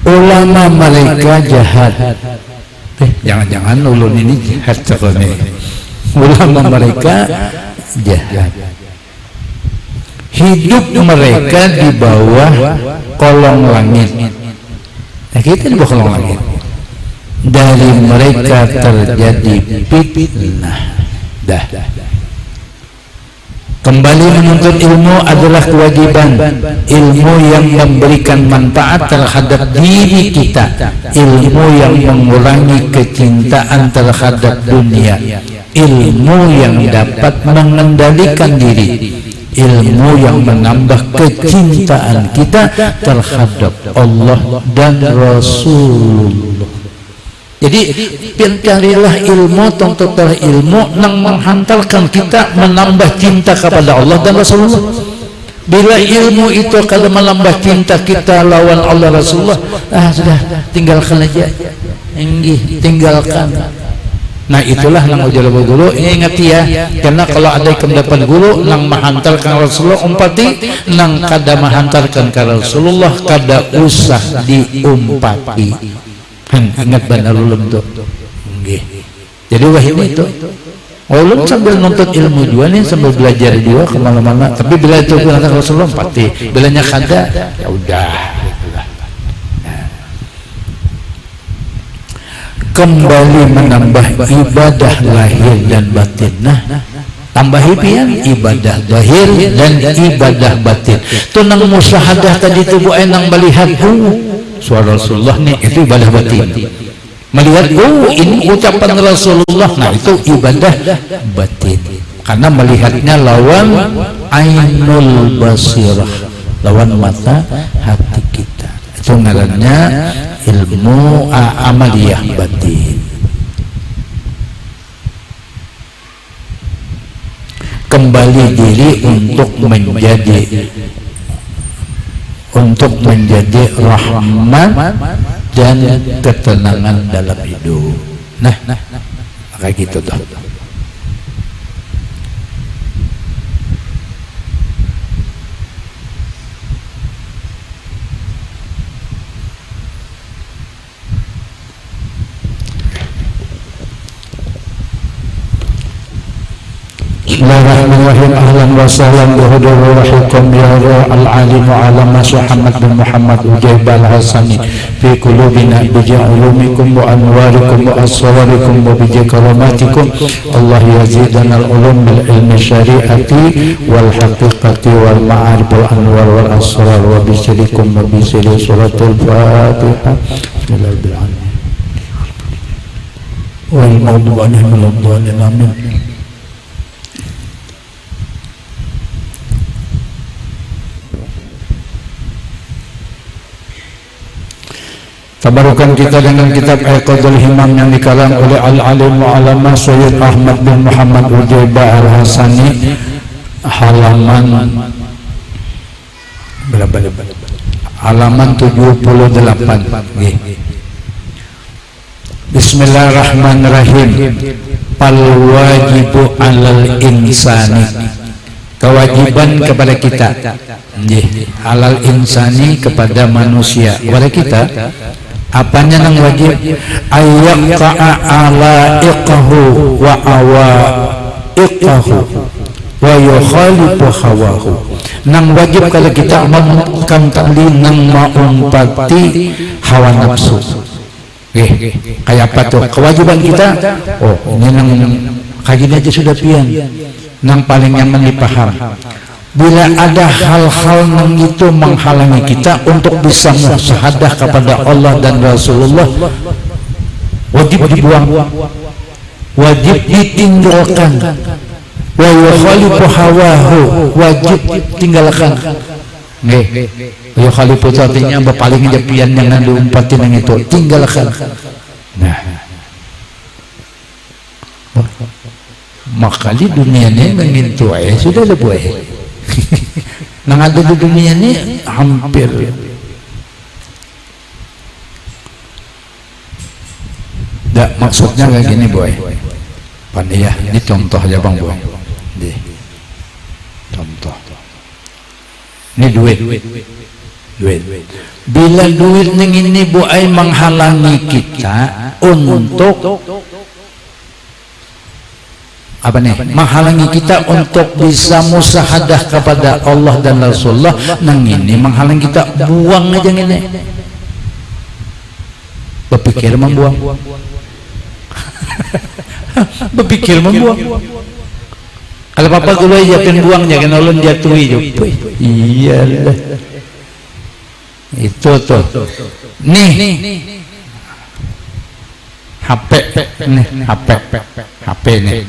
Ulama mereka jahat. Jangan-jangan ulun ini jahat sekali. Ulama mereka jahat. Hidup mereka di bawah kolong langit. Nah, kita di bawah kolong langit. Dari mereka terjadi fitnah. Dah. Kembali menuntut ilmu adalah kewajiban. Ilmu yang memberikan manfaat terhadap diri kita, ilmu yang mengurangi kecintaan terhadap dunia, ilmu yang dapat mengendalikan diri, ilmu yang menambah kecintaan kita terhadap Allah dan Rasulullah. Jadi carilah ilmu, tuntutlah ilmu nang menghantarkan kita menambah cinta kepada Allah dan Rasulullah. Bila ilmu itu kalau menambah cinta kita lawan Allah Rasulullah, sudah tinggalkan aja. Tinggalkan. Nah itulah nang ujar guru. Ingat ya, karena kalau ada pendapat guru nang menghantarkan Rasulullah umpati, nang kada menghantarkan ke Rasulullah kada usah diumpati. Ingat benar ulun tuh. Jadi wahyu itu ulun sambil nuntut ilmu juga nih, sambil belajar juga kemana-mana. Tapi bila itu bilang Rasulullah pasti, bilanya kada ya udah. Kembali menambah ibadah lahir dan batin. Nah, tambahi pian ibadah zahir dan ibadah batin. Itu nang musyahadah tadi tubuh enang melihat suara Rasulullah nih, itu ibadah batin. Melihat ini ucapan Rasulullah, nah itu ibadah batin. Karena melihatnya lawan ainul basirah, lawan mata hati kita. Itu ngarannya ilmu amaliyah batin. Kembali diri untuk menjadi rahmat dan ketenangan dalam hidup. Nah, kayak gitu tuh. Bismillahirrahmanirrahim. Ahlan wa sahlan bi hudurikum ya al-alim alama Muhammad bin Muhammad Ujaib al-Hasani fi qulubina bi ja'ulumikum wa anwarikum wa asrarikum wa bi karamatikum. Allah yazidana al-ulum bil ilmi syari'ati wal haqiqati wal ma'arif wal anwar wal asrar wa bi syarikum wa bi syari suratul Fatihah. Bismillahirrahmanirrahim. Wal maghdubi alaihim waladdallin. Amin. Tabarukan kita dengan kitab Iqadul Himam yang dikarang oleh Al-Alim Mu'alama Sayyid Ahmad bin Muhammad Ujaib al-Hasani, halaman berapa? Halaman 78. Bismillahirrahmanirrahim. Fal wajibu 'alal insani, kewajiban kepada kita, alal insani kepada manusia, kepada kita. Apanya yang wajib? Ayyaqa'a ala iqahu wa awaiqahu wa yukhalifu hawahu. Nang wajib kalau kita amalkan tali nang maumpati hawa nafsu. Kayak apa tuh kewajiban kita? Oh, ini nang kagini aja sudah pian. Nang paling nyaman dipaham. Bila ada hal-hal yang itu menghalangi kita untuk bisa musyahadah kepada Allah dan Rasulullah, wajib dibuang, wajib ditinggalkan, wa yukhalifu hawahu, wajib tinggalkan. Yukhalifu artinya berpaling aja pian yang diumpatin yang itu, tinggalkan. Nah, maka di dunia ini mengintu sudah ada buaya. Nang ada di dunia ini hampir maksudnya kayak gini boy. Pandai ya, ini contoh aja bang boy. Contoh. Ini duit. Bila duit ini boy menghalangi kita untuk apa nih? Menghalangi kita untuk bisa musyahadah kepada Allah dan Rasulullah. Nang ini menghalangi kita, buang aja ini. Berpikir membuang. Berpikir membuang. Kalau papa gue aja buangnya kan ulun jatuhi. Iyalah. Itu tuh. Nih. HP nih.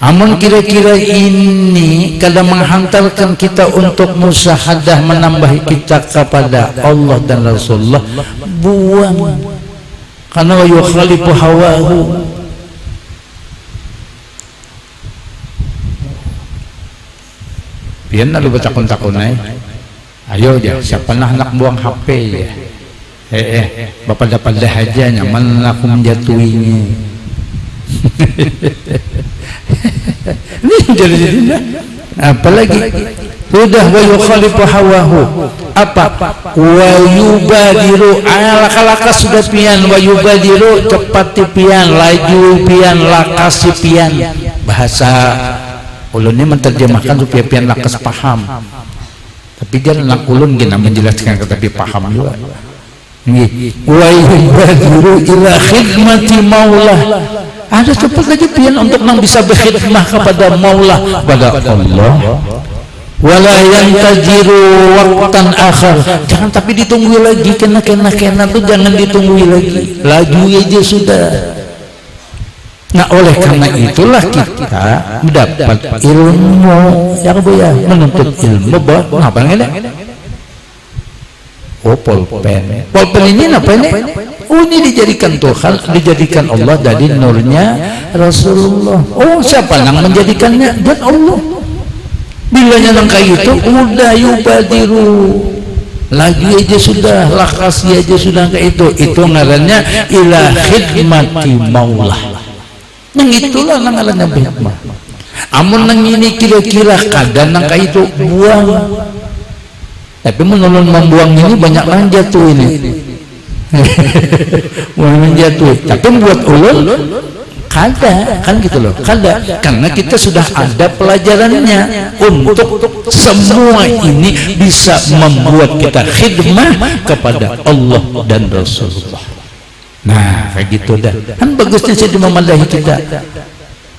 Amun kira-kira ini kadang menghantarkan kita untuk musyahadah, menambah kita kepada Allah dan Rasulullah, buang. Karena wa yukhalifu hawahu. Pian lalu bertakun-takun ayo aja, siapa nak buang HP ya. Bapak dapat dah aja nyaman aku menjatuhinya. Ini jadi apalagi sudah wa yukhalifu hawahu, apa wa yubadiru alaka sudah pian, wa yubadiru cepat pian, laju pian, lakas pian. Bahasa ulun ini menerjemahkan supaya pian lakas paham, tapi dia nak ulun gina menjelaskan tapi paham juga. Wa yubadiru ila khidmati maulah, ada cepat aja pian untuk nang bisa berkhidmah kepada maulah, pada Allah. Wala yantajiru waqtan akhar, jangan tapi ditunggu lagi, kena tuh jangan ditunggu lagi, laju aja sudah. Nah oleh karena itulah kita mendapat ilmu yang menuntut ilmu buat apa ngene? Oh pulpen ini apa ini? Oh ini dijadikan Tuhan, dijadikan Allah dari nurnya Rasulullah. Oh siapa yang menjadikannya? Dan Allah. Bilanya nang kayak itu udah yubadiru, lagi aja sudah, lakasi aja sudah kayak itu ngarannya ila khidmati maulah. Nang itulah nang ngarannya khidmah. Amun nang ini kira-kira kadang nang kayak itu buang. Tapi menurut membuang ini banyak yang jatuh ini. Menjatuh. Tapi buat ulun kada, kan gitu loh, kada, karena kita sudah ada pelajarannya untuk semua ini bisa membuat kita khidmah kepada Allah dan Rasulullah. Nah kayak gitu dah, kan bagusnya jadi memadahi kita.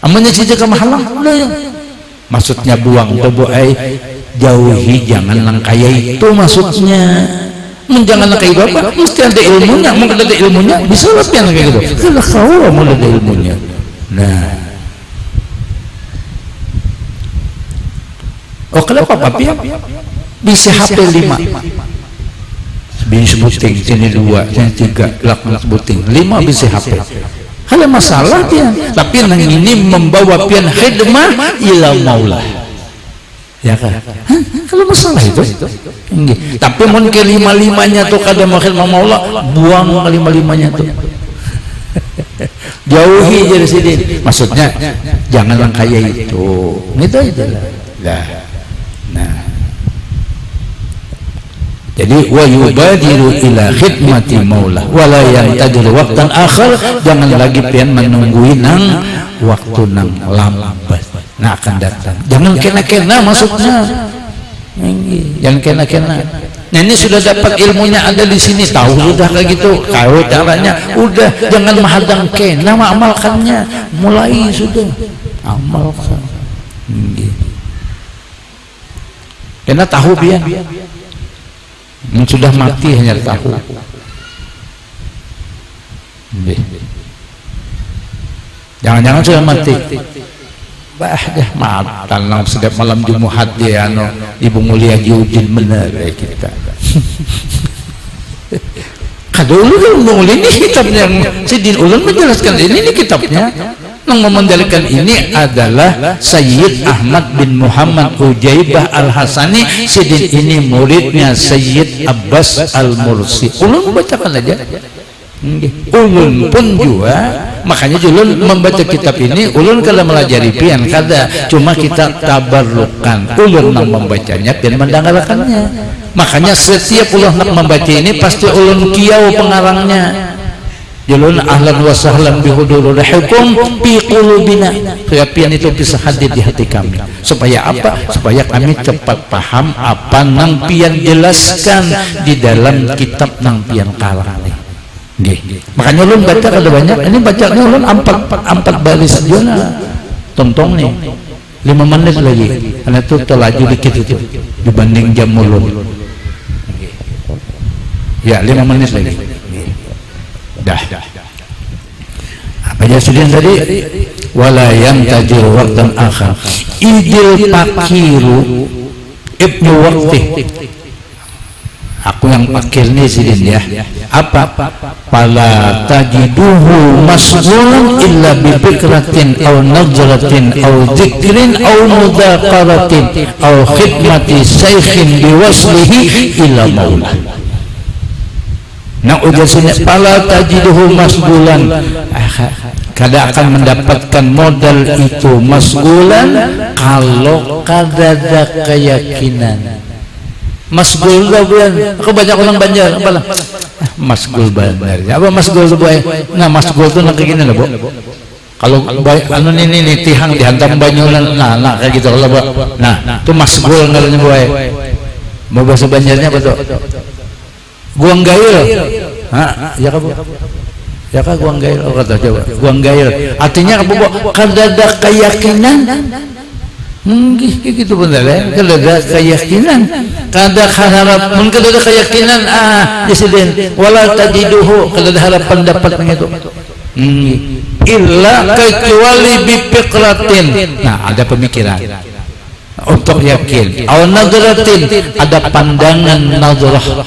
Amannya saja kemahalang, maksudnya buang tubuh jauhi, jangan langkaya itu maksudnya. Jangan kayak itu apa? Mesti ada ilmunya. Mungkin ada ilmunya bisa lebih kayak gitu. Kalau kau mau ada ilmunya. Nah, oh kenapa papi? Bisa HP 5, bisa sebuting, sini 2, sini 3, lakukan sebuting, 5 bisa HP. Ada masalah dia. Tapi yang ini membawa pian khidmah ila maulah. Ya kan? Kalau masalah itu tapi mungkin kelima-limanya tuh kada makin maulah, buang kelima-limanya tuh. Jauhi dari sini. Maksudnya jangan langkaya itu. Itu aja lah. Nah. Jadi wa yubadiru ila khidmati maulah wala yantajiru waqtan akhar, jangan lagi pian menungguin nang waktu nang lambat. Nah akan datang. Jangan kena-kena maksudnya. Jangan kena-kena. Nah ini sudah dapat ilmunya ada di sini, tahu sudah kayak gitu, tahu caranya, udah jangan menghadang nama amalkannya, mulai sudah amalkan. Karena tahu biar sudah mati hanya tahu. Jangan-jangan sudah mati. Bah dah matan lang setiap malam Jumat dia Ibu Mulia Giudin benar kita. Kadulu kan Ibu Mulia ini kitabnya Sidin Ulun menjelaskan ini kitabnya. Yang memendalikan ini adalah Sayyid Ahmad bin Muhammad Ujaibah Al-Hasani. Sidin ini muridnya Sayyid Abbas Al-Mursi. Ulun bacakan aja. Ulun pun juga, makanya ulun membaca kitab ini ulun kada melajari pian kada, cuma kita tabarrukan ulun nang membacanya dan mendengarkannya. Makanya setiap ulun nak membaca ini pasti ulun kiau pengarangnya. Ulun ahlan wa sahlan bihudurul hukum fi qulubina. Pian itu bisa hadir di hati kami. Supaya apa? Supaya kami cepat paham apa nang pian jelaskan di dalam kitab nang pian karang ini. Makanya ulun baca ada banyak. Ini bacanya ulun empat baris aja tong nih 5 menit lagi. Karena itu terlaju dikit itu dibanding jam ulun. Ya 5 menit lagi. Dah. Apa aja sudah tadi? Wala yang tajir waktan akhar. Idil pakiru ibnu waqti. Aku yang pakir nih sidin ya. Apa? Pala tajiduhu mas'ulun illa bifikratin aw nazratin aw dzikrin aw mudaqaratin aw khidmati saykhin biwaslihi ila maula. Nah ujasnya pala tajiduhu mas'ulan, kada akan mendapatkan modal itu mas'ulan kalau kada ada keyakinan. Masgul bukan, aku banyak orang Banjar apalah masgul Banjar apa masgul itu boy. Nah masgul itu nak kayak gini lah bu, kalau anu ini tihang dihantam banyulan nah kayak gitu lah bu. Nah itu masgul ngaranya boy. Mau bahasa Banjarnya apa tuh? Guang gail. Ya kan bu, ya kan guang gail. Oh kata coba guang gail artinya apa bu? Kada ada keyakinan. Gitu benar ya, kada ada keyakinan, kada harap, mun kada ada keyakinan disiden, wala tajiduhu, kada ada harapan dapat begitu. Illa kecuali bifikratin. Nah ada pemikiran untuk yakin. Aw nadratin, ada pandangan nadrah.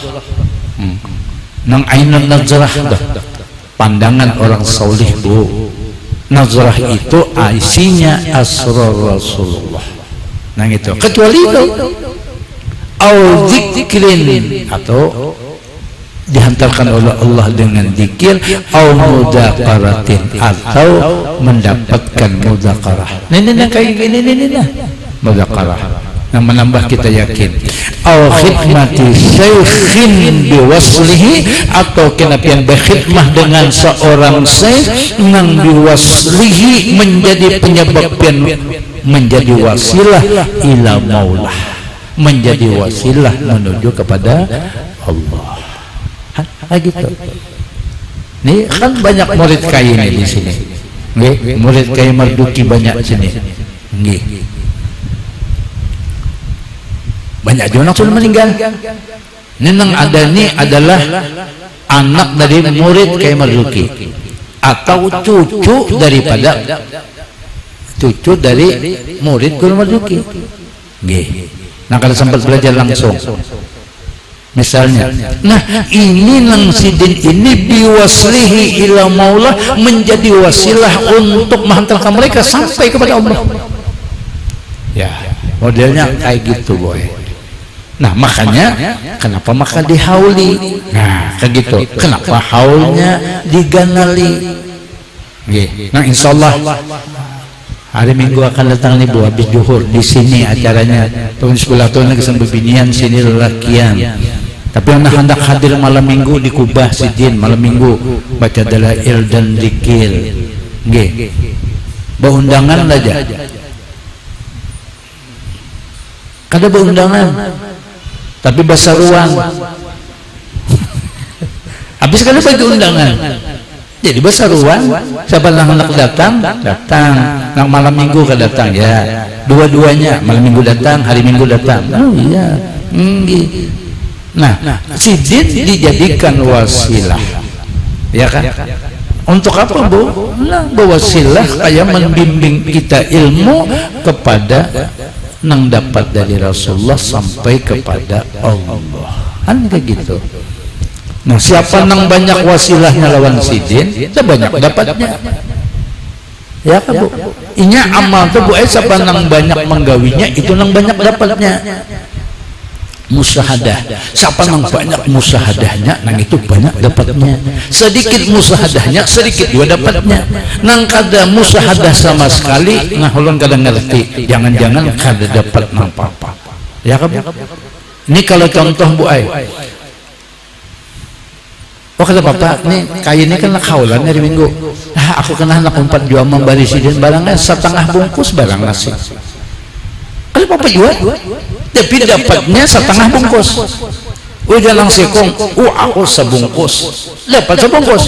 Nang ainun nadrah dah. Pandangan orang saleh bu. Nazrah itu isinya asrar Rasulullah. Nah gitu. Kecuali itu au dzikrin atau dihantarkan oleh Allah dengan zikir au mudaqaratin atau mendapatkan mudaqarah. Ini kayak gini nah. Mudaqarah yang menambah kita yakin. Au khidmati syaikhin biwaslihi atau kenapian berkhidmah dengan seorang syekh nang biwaslihi menjadi penyebab menjadi wasilah ila maulah, menjadi wasilah menuju kepada Allah. Gitu. Nih kan banyak murid kai ini di sini. Nggih, murid kai Marduki banyak sini. Nggih. Banyak juga sudah meninggal. Nenang ada ini adalah anak dari murid Kyai Marzuki atau cucu dari murid Kyai Marzuki. Nah kalau sempat belajar langsung. Misalnya, nah ini nang sidin ini biwaslihi ila maulah menjadi wasilah untuk menghantarkan mereka sampai kepada Allah. Ya, modelnya kayak gitu boy. Nah makanya kenapa maka dihauli? Nah kayak gitu. Kenapa haulnya diganali? Nah insyaallah hari Minggu akan datang nih bu habis zuhur di sini acaranya. Tahun sebelah tahun lagi sampai binian sini lelakian. Tapi anak hendak hadir malam Minggu di Kubah Sidin malam Minggu baca dalail dan zikir. Nggih. Beundangan aja. Kada beundangan. tapi basaruan. Habis kan bagi undangan. Jadi basaruan, siapa nak datang, nak malam minggu kan datang ya. Dua-duanya, malam minggu datang, hari minggu datang. Oh iya. Nah, sidin dijadikan wasilah. Ya kan? Untuk apa, Bu? Nah, wasilah kayak membimbing kita ilmu kepada nang dapat dari Rasulullah sampai kepada Allah. Kan kayak gitu. Nah, siapa nang banyak wasilahnya lawan sidin, dia banyak dapatnya. Ya kan, Bu? Inya amal tuh, Bu, siapa nang banyak menggawinya, itu nang banyak dapatnya. Musahadah, siapa nang banyak musahadahnya, nang itu banyak dapatnya. Sedikit musahadahnya, sedikit juga dapatnya. Nang kada musahadah sama sekali, nah ulun kada ngerti, jangan-jangan kada dapat nang apa-apa. Ya kan, Bu? Ini kalau contoh, Bu Ai. Oh kata Bapak, nih kayak ini kan kaulan hari Minggu. Nah, aku kena anak 4 jual membari sidin barangnya setengah bungkus barang nasi. Kalau Bapak jual, tapi dapatnya setengah bungkus. Udah nang sekong, aku sebungkus. Dapat sebungkus.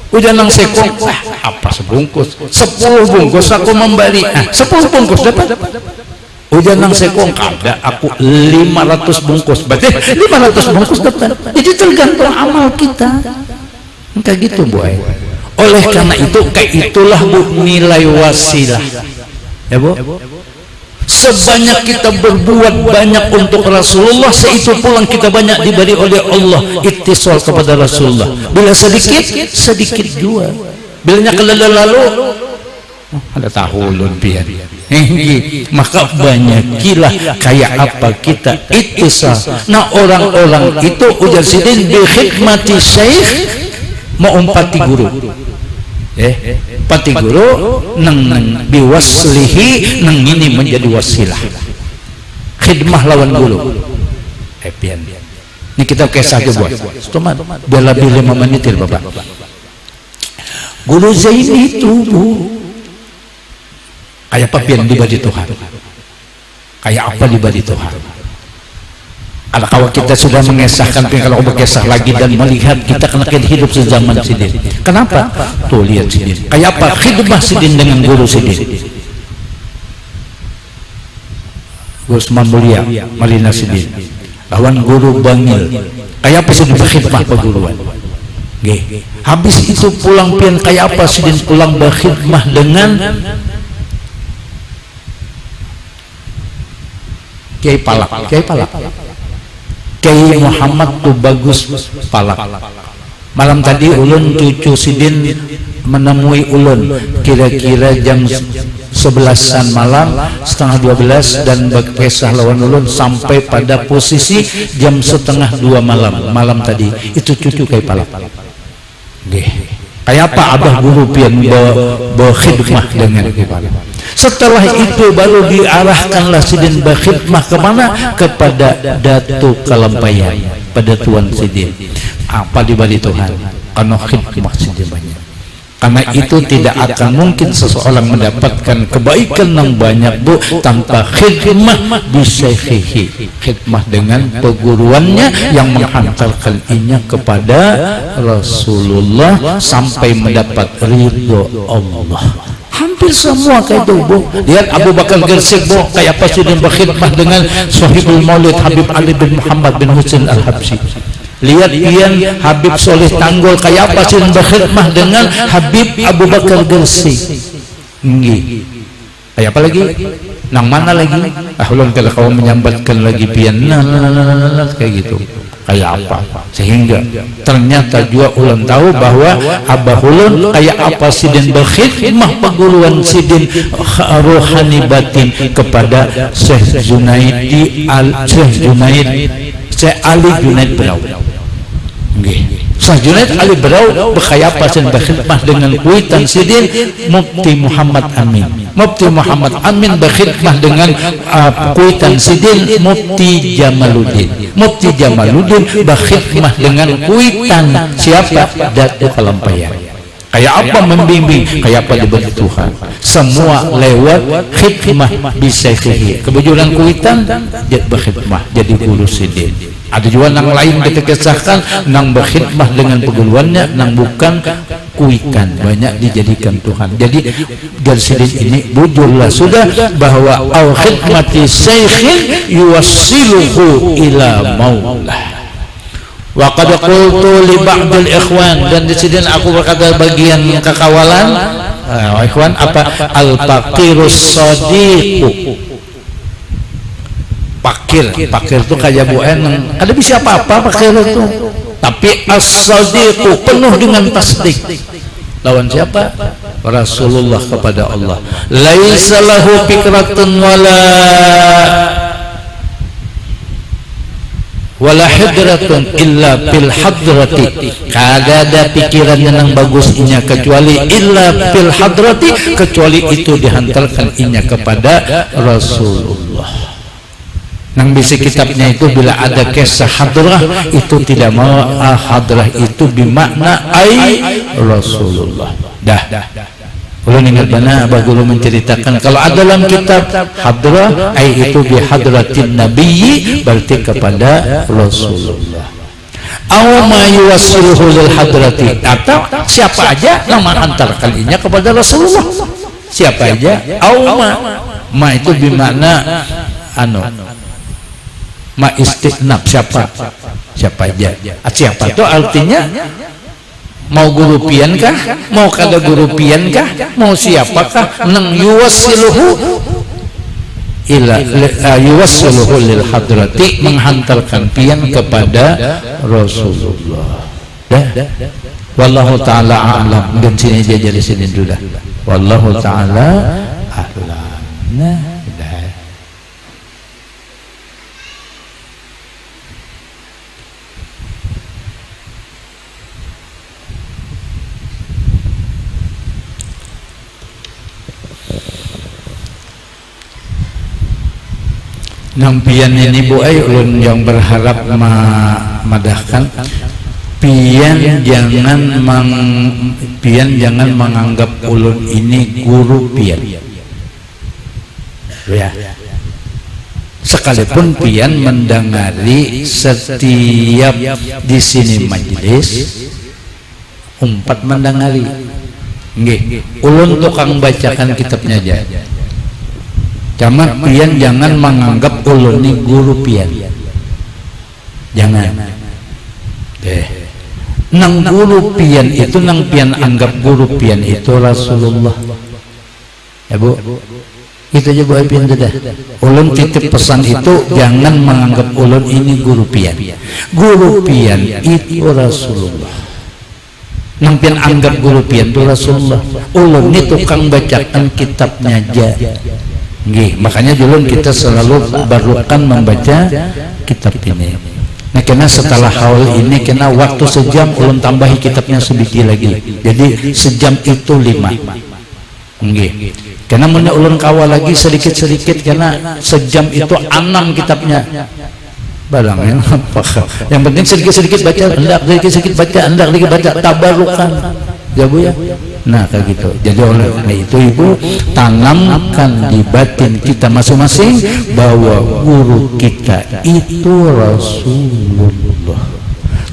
Udah nang sekong, apa sebungkus? 10 bungkus aku membari. 10 bungkus dapat. Udah nang sekong kada, aku 500 bungkus. Berarti 500 bungkus dapat. Jadi tergantung amal kita. Kayak gitu, Bu. Oleh karena itu, kayak itulah, Bu, nilai wasilah. Ya, Bu. Sebanyak kita berbuat banyak untuk Rasulullah, seitu pulang kita banyak diberi oleh Allah ittisal kepada Rasulullah. Bila sedikit, sedikit jua. Bilanya lalu ada tahulun biar. Maka banyakilah kayak apa kita ittisal. Nah, orang-orang itu ujar sidin bi khidmati syekh, mau umpati guru. Pati guru nang biwaslihi, nang ini menjadi wasilah. Khidmah lawan guru. Pian. Ini kita kisah aja, buat. Cuma biar lebih 5 menit, Bapak. Guru Zaini itu, Bu, kayak apa pian dibagi Tuhan? Kayak apa dibagi Tuhan? Kalau kita sudah mengesahkan, kalau berkisah lagi dan melihat, kita kena hidup sezaman sidin. Kenapa? Tuh lihat sidin. Kayak apa khidmah sidin dengan guru sidin? Gus Mamulia Malina sidin lawan guru Bangil. Kayak apa sidin berkhidmah peguruan? Habis itu pulang pian, kayak apa sidin pulang berkhidmah dengan Kiai Palak. Kiai Muhammad tuh bagus Palak. Malam tadi ulun cucu sidin menemui ulun kira-kira jam 11-an malam, setengah 12, dan berkisah lawan ulun sampai pada posisi jam 1:30 malam tadi. Itu cucu Kiai Palak. Kayak apa abah guru pian berkhidmah dengan Kiai Palak. Setelah itu baru diarahkanlah sidin berkhidmah kemana? Kepada Datu Kalampayan, pada Tuan Sidin. Apa dibalik Tuhan? Karena khidmah sidin banyak. Karena itu tidak akan mungkin seseorang mendapatkan kebaikan yang banyak, Bu, tanpa khidmah bisyaihihi, khidmah dengan peguruannya yang menghantarkan inya kepada Rasulullah sampai mendapat ridho Allah. Hampir semua kayak itu, Bu. Lihat Abu Bakar Gersik, Bu, kayak apa sidin berkhidmah dengan Sahibul Maulid Habib Ali bin Muhammad bin Husain Al-Habsyi. Lihat pian Habib Soleh Tanggul, kayak apa sidin berkhidmah dengan Habib Abu Bakar Gersik. Kayak apa lagi? Nang mana lagi? Ulun kalau kau menyambatkan lagi pian kayak gitu. Kayak apa? Sehingga ternyata juga ulun tahu bahwa abah ulun kayak apa sidin berkhidmah peguruan sidin rohani batin kepada Syekh Junaidi Syekh Ali Junaid Berau. Syekh Junaid Ali Berau berkayak apa sidin berkhidmah dengan kuitan sidin Mufti Muhammad Amin. Mufti Muhammad Amin berkhidmah dengan kuitan sidin Mufti Jamaluddin. Mufti Jamaluddin berkhidmah dengan kuitan siapa? Datu Kalampayan. Kayak apa membimbing, kayak apa diberi Tuhan. Semua lewat khidmah bisyaihi. Kebetulan kuitan jadi berkhidmah, jadi guru sidin. Ada juga nang lain kita kisahkan nang berkhidmah dengan perguruannya, nang bukan kuitan banyak dijadikan Tuhan. Jadi dari sidin ini bujurlah sudah bahwa au khidmati syekhin yuwassiluhu ila maulah. Wa qad qultu li ba'dil ikhwan, dan di sini aku berkata bagian kekawalan ikhwan apa al-faqirus shadiqu. Pakir itu kayak Bu Eneng, ada bisa apa-apa pakir itu, tapi as-shadiqu penuh dengan tasdik. Lawan siapa? Rasulullah kepada Allah. Laisa lahu fikratun wala hidratun illa fil hadrati. Kada ada pikiran yang bagus inya kecuali illa fil hadrati, kecuali itu dihantarkan inya kepada Rasulullah. Nang bisi kitabnya itu bila ada kisah hadrah itu tidak mau hadrah itu bimakna ai Rasulullah. Dah. Ulun ingat mana Abah Guru menceritakan kalau ada dalam kitab hadrah ai itu bi hadratin nabiyyi, berarti kepada Rasulullah. Aw ma yuwassiluhu lil hadrati, atau siapa aja yang menghantarkan inya kepada Rasulullah. Siapa aja? Aw ma itu bimakna ma istinab, siapa aja. Siapa itu artinya mau guru pian kah, mau kada guru pian kah, mau siapakah nang yuwassiluhu ila yuwassiluhu lil hadrati, menghantarkan pian kepada Rasulullah. Wallahu taala a'lam. Dan sini aja jadi sini dulu dah. Wallahu taala a'lam. Nah, nampian ini Bu ay ulun yang berharap madahkan pian jangan menganggap ulun ini guru pian ya, sekalipun pian mendengari setiap di sini majelis umpat mendengari nggih, ulun tukang bacakan kitabnya aja. Cuma pian jangan menganggap ulun ini guru pian, jangan. Nang guru pian itu nang pian anggap guru pian itu Rasulullah. Ya Bu, itu aja Bu pian sudah. Ulun titip pesan itu jangan menganggap ulun ini guru pian. Guru pian itu Rasulullah. Nang pian anggap guru pian itu Rasulullah. Ulun ini tukang bacakan kitabnya aja. Nggih, makanya dulu kita selalu barukan membaca kitab ini. Nah, karena setelah haul ini kena waktu sejam ulun tambahi kitabnya sedikit lagi. Jadi sejam itu 5. Nggih. Karena mun ulun kawal lagi sedikit-sedikit karena sejam itu 6 kitabnya. Barang ya. Yang penting sedikit-sedikit baca, hendak sedikit-sedikit baca, hendak sedikit baca, tabarukan. Ya Bu ya. Nah kayak gitu. Jadi oleh itu Ibu tanamkan di batin kita masing-masing bahwa guru kita itu Rasulullah.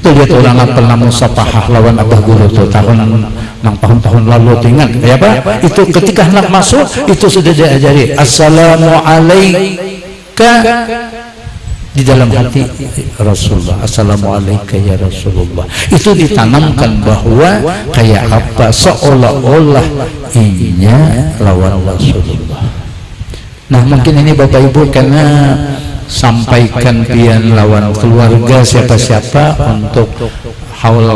Tuh lihat orang apa nama musafahah lawan Abah Guru tuh tahun-tahun lalu ingat ya Pak? Itu ketika hendak masuk itu sudah diajari Assalamualaikum di dalam hati Rasulullah. Assalamualaikum ya Rasulullah. Itu ditanamkan bahwa kayak apa seolah-olah inya lawan Rasulullah. Nah mungkin ini Bapak Ibu karena sampaikan pian lawan keluarga siapa-siapa untuk haul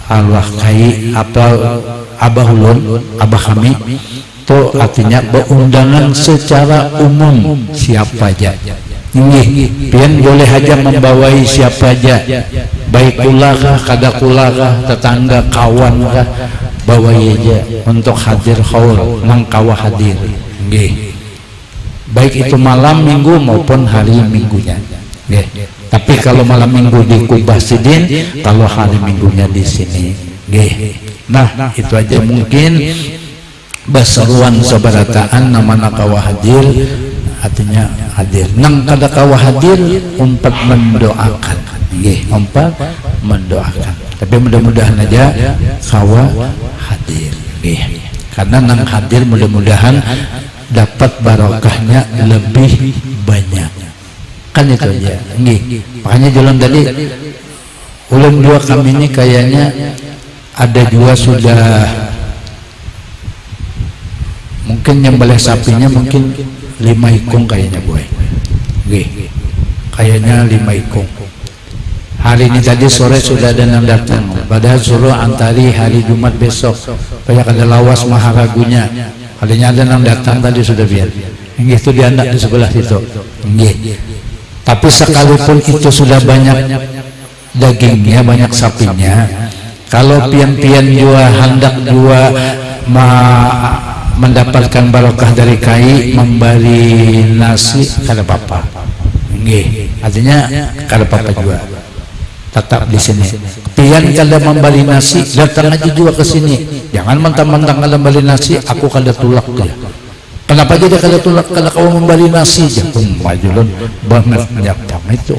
Allah kai apa Abah Ulun, Abah kami itu artinya beundangan secara umum siapa aja. Ini pian boleh aja membawai siapa aja, baik kulakah, kada kulakah, tetangga, kawan kah, bawai aja untuk hadir haul nang kawah hadir. Nggih. Baik itu malam minggu maupun hari minggunya. Nggih. Tapi kalau malam minggu di Kubah Sidin, kalau hari minggunya di sini. Nggih. Nah itu aja mungkin basaruan sabarataan nama nakawa hadir artinya hadir nang kada kawa hadir umpat mendoakan umpat mendoakan, tapi mudah-mudahan aja kawa hadir karena nang hadir mudah-mudahan dapat barokahnya lebih banyak kan itu aja makanya jalan tadi ulun dua kami ini kayaknya ada juga sudah mungkin yang boleh sapinya mungkin 5 ikung kayaknya boy kayaknya 5 ikung hari ini tadi sore sudah ada yang datang padahal suruh antari hari Jumat besok banyak ada lawas maharagunya kalinya ada yang datang tadi sudah biar itu di anak di sebelah situ tapi sekalipun itu sudah banyak dagingnya banyak sapinya kalau pian-pian jua hendak jua mendapatkan barokah dari kai memberi nasi kada apa-apa artinya kada apa-apa juga tetap di sini pian kada memberi nasi datang aja juga ke sini jangan mentang-mentang kada memberi nasi aku kada tulak dia kenapa jadi kada tulak kada kau memberi nasi jangan majulun banget nyapang itu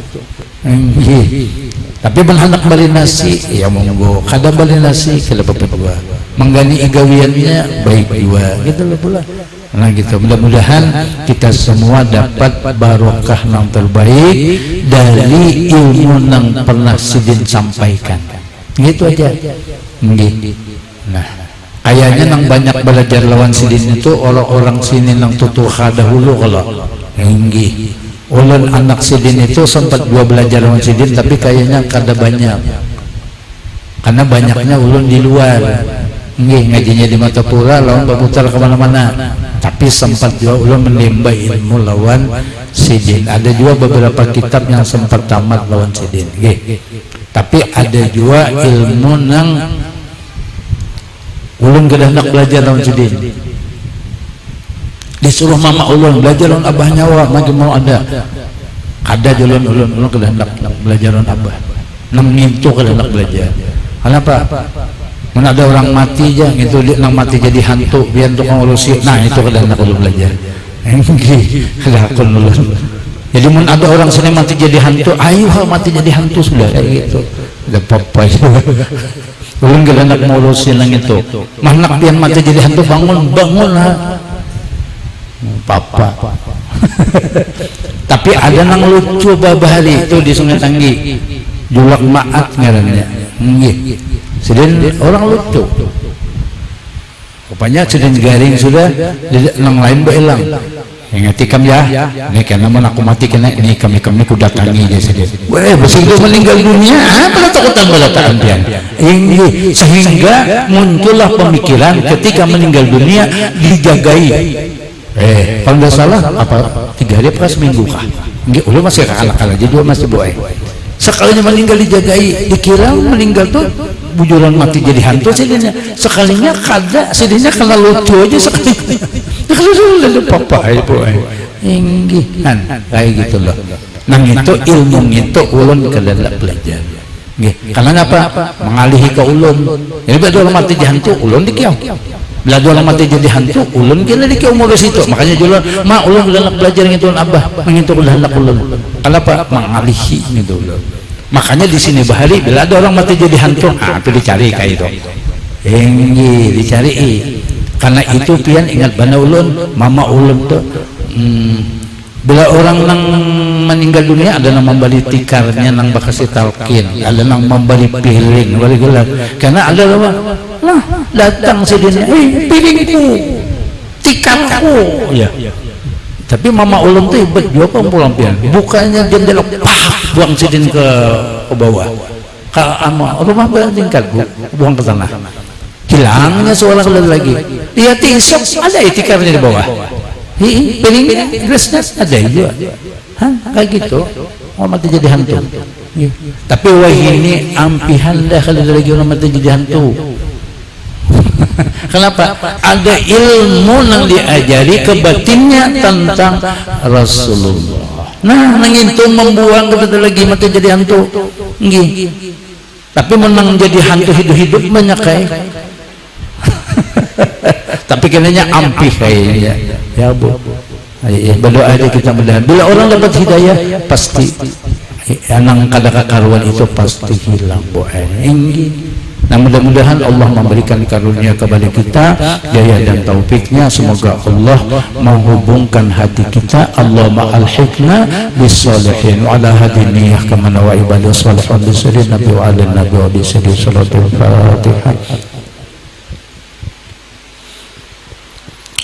tapi berhendak beli nasi ya monggo kada beli nasi kada apa-apa juga menggani igawiannya baik juga gitu loh pula nah gitu mudah-mudahan kita semua dapat barokah yang terbaik dari ilmu yang pernah Sidin sampaikan gitu aja nah kayaknya nang banyak belajar lawan Sidin itu orang-orang sini nang tutuha dahulu kalau ulun anak Sidin itu sempat gua belajar lawan Sidin tapi kayaknya kada banyak karena banyaknya ulun di luar ngajinya di Matapura lawan berputar kemana-mana tapi sempat juga ulun menimba ilmu lawan Sidin ada juga beberapa kitab yang sempat tamat lawan Sidin tapi ada juga ilmu nang ulun kada hendak belajar lawan Sidin disuruh mama ulun belajar lawan abah nyawa makin mau ada ulun kada hendak belajar lawan abah nang ngintu kada hendak belajar kenapa mana ada orang mati aja gitu nang mati jadi hantu biar tukang urusi nah itu kada hendak ulun belajar kada akun ulun jadi mun ada orang sini mati jadi hantu ayo mati jadi hantu sudah kayak gitu ada apa-apa ulun kada hendak ngurusin nang itu manak pian mati jadi hantu bangun lah papa tapi ada nang lucu babahari itu di Sungai Tanggi Julak Maat ngarannya Sidin orang lucu rupanya Sidin garing sudah nang lain beelang ingati kam ya ini karena mana aku mati kena ini kami ku datangi dia Sidin bersih itu meninggal dunia apa takutan balataan pian sehingga muncullah pemikiran ketika meninggal dunia dijagai kalau nggak salah apa 3 hari apa seminggu kah? Udah masih kalah-kalah jadi masih boy. Sekalinya meninggal dijagai, dikira meninggal tuh bujuran mati jadi hantu Sidinnya. Sekalinya kada, Sidinnya kena lucu aja sekalinya. Kalau lalu papa boy. Inggihan kayak gitu loh. Nah itu ilmu itu ulun kada belajar. Karena apa? Mengalihi ke ulun. Jadi bila orang mati jadi hantu ulun dikiau. Bila orang mati jadi hantu ulun kena dikiau ngurus itu. Makanya jualan ulun udah belajar ngitun abah mengintu udah hendak ulun. Kenapa? Mengalihi gitu ulun. Makanya di sini bahari bila ada orang mati jadi hantu itu dicari kayak itu. Dicari. Karena itu pian ingat bana ulun mama ulun tuh bila orang nang meninggal dunia ada yang memberi tikarnya nang bakasi talqin ada yang memberi piring bari gelar karena ada lah datang Sidin piringku tikarku ya tapi mama ulun tuh ibet juga kok pulang pian bukannya jendela buang Sidin ke bawah ke rumah tingkat buang ke tanah hilangnya seorang lagi lihat isap ada tikarnya di bawah piring gelasnya ada juga kayak gitu mau mati jadi hantu tapi wah ini ampihan dah kalau lagi orang mati jadi hantu kenapa? Ada ilmu yang diajari ke batinnya tentang Rasulullah nah itu membuang kita lagi mati jadi hantu tapi menang jadi hantu hidup-hidup banyak kayak Tapi kenanya ampih kayaknya. Ya Bu. Berdoa aja kita mudah. Bila orang dapat hidayah pasti anang kadang-kadang itu pasti hilang Bu. Nah mudah-mudahan Allah memberikan karunia kepada kita jaya dan taufiknya. Semoga Allah menghubungkan hati kita. Allahumma alhiqna bis-shalihin wa ala hadiniyah kama wa ibadah shalihin bi nabi wa ala nabi wa bi salatul fatihah.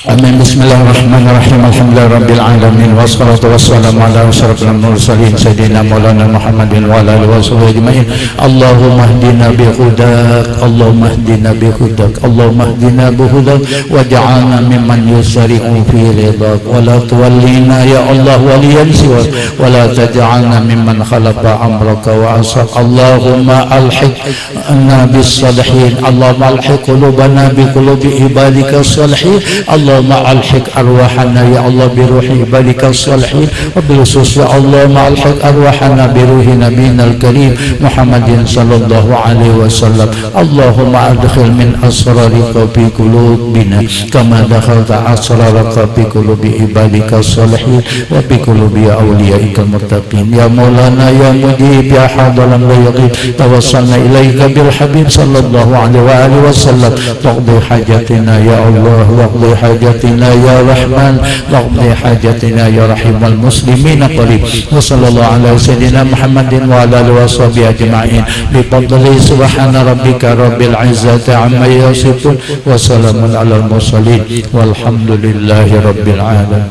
Amin. Bismillahirrahmanirrahim. Alhamdulillahirabbil alamin wassalatu wassalamu ala asyrafil mursalin sayyidina maulana Muhammadin wa ala alihi washabihi ajmain. Allahumma hdina bi hudak, Allahumma hdina bi hudak, Allahumma hdina bi hudak waj'alna mimman yusari'u fi ridak wa la tuwallina ya Allah waliyan siwa wa la taj'alna mimman khalafa amraka wa asaq. Allahumma alhiqna bis salihin, Allahumma alhiq qulubana bi qulubi ibadika salihin, Allahumma alhiq arwahana ya Allah bi ruhi ibadika salihin wa bil khusus ya Allahumma alhiq arwahana bi ruhi nabiyina al-karim Muhammadin sallallahu alaihi wasallam. Allahumma adkhil min asrarika fi qulubina kama dakhalta asraraka fi qulubi ibadika salihin wa fi qulubi awliyaika muttaqin. Ya Maulana ya Mujib ya hadalan wa yaghib, tawassalna ilaika bil habib sallallahu alaihi wasallam. Taqdi hajatina ya Allah wa qdi hajatina ya Rahman waqdi hajatina ya Rahimul muslimin qarib. Wa sallallahu ala sayyidina Muhammadin wa ala alihi washabihi ajma'in bi fadli subhana rabbika rabbil izzati amma yasifun wa salamun alal mursalin walhamdulillahi rabbil alamin.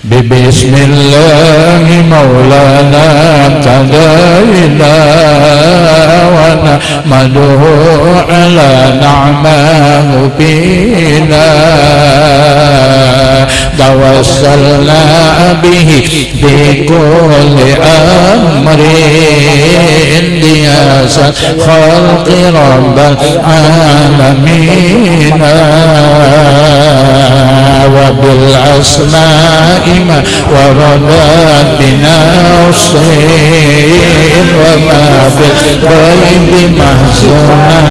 Bismillahi maulana tadaina wa nahmaduhu ala na'mahu bina tawassalna bihi bi kulli amrin diyasat khalqi rabbal alamin wa bil asma'i ma waradat binafsin wa ma bil ghaibi mahzuna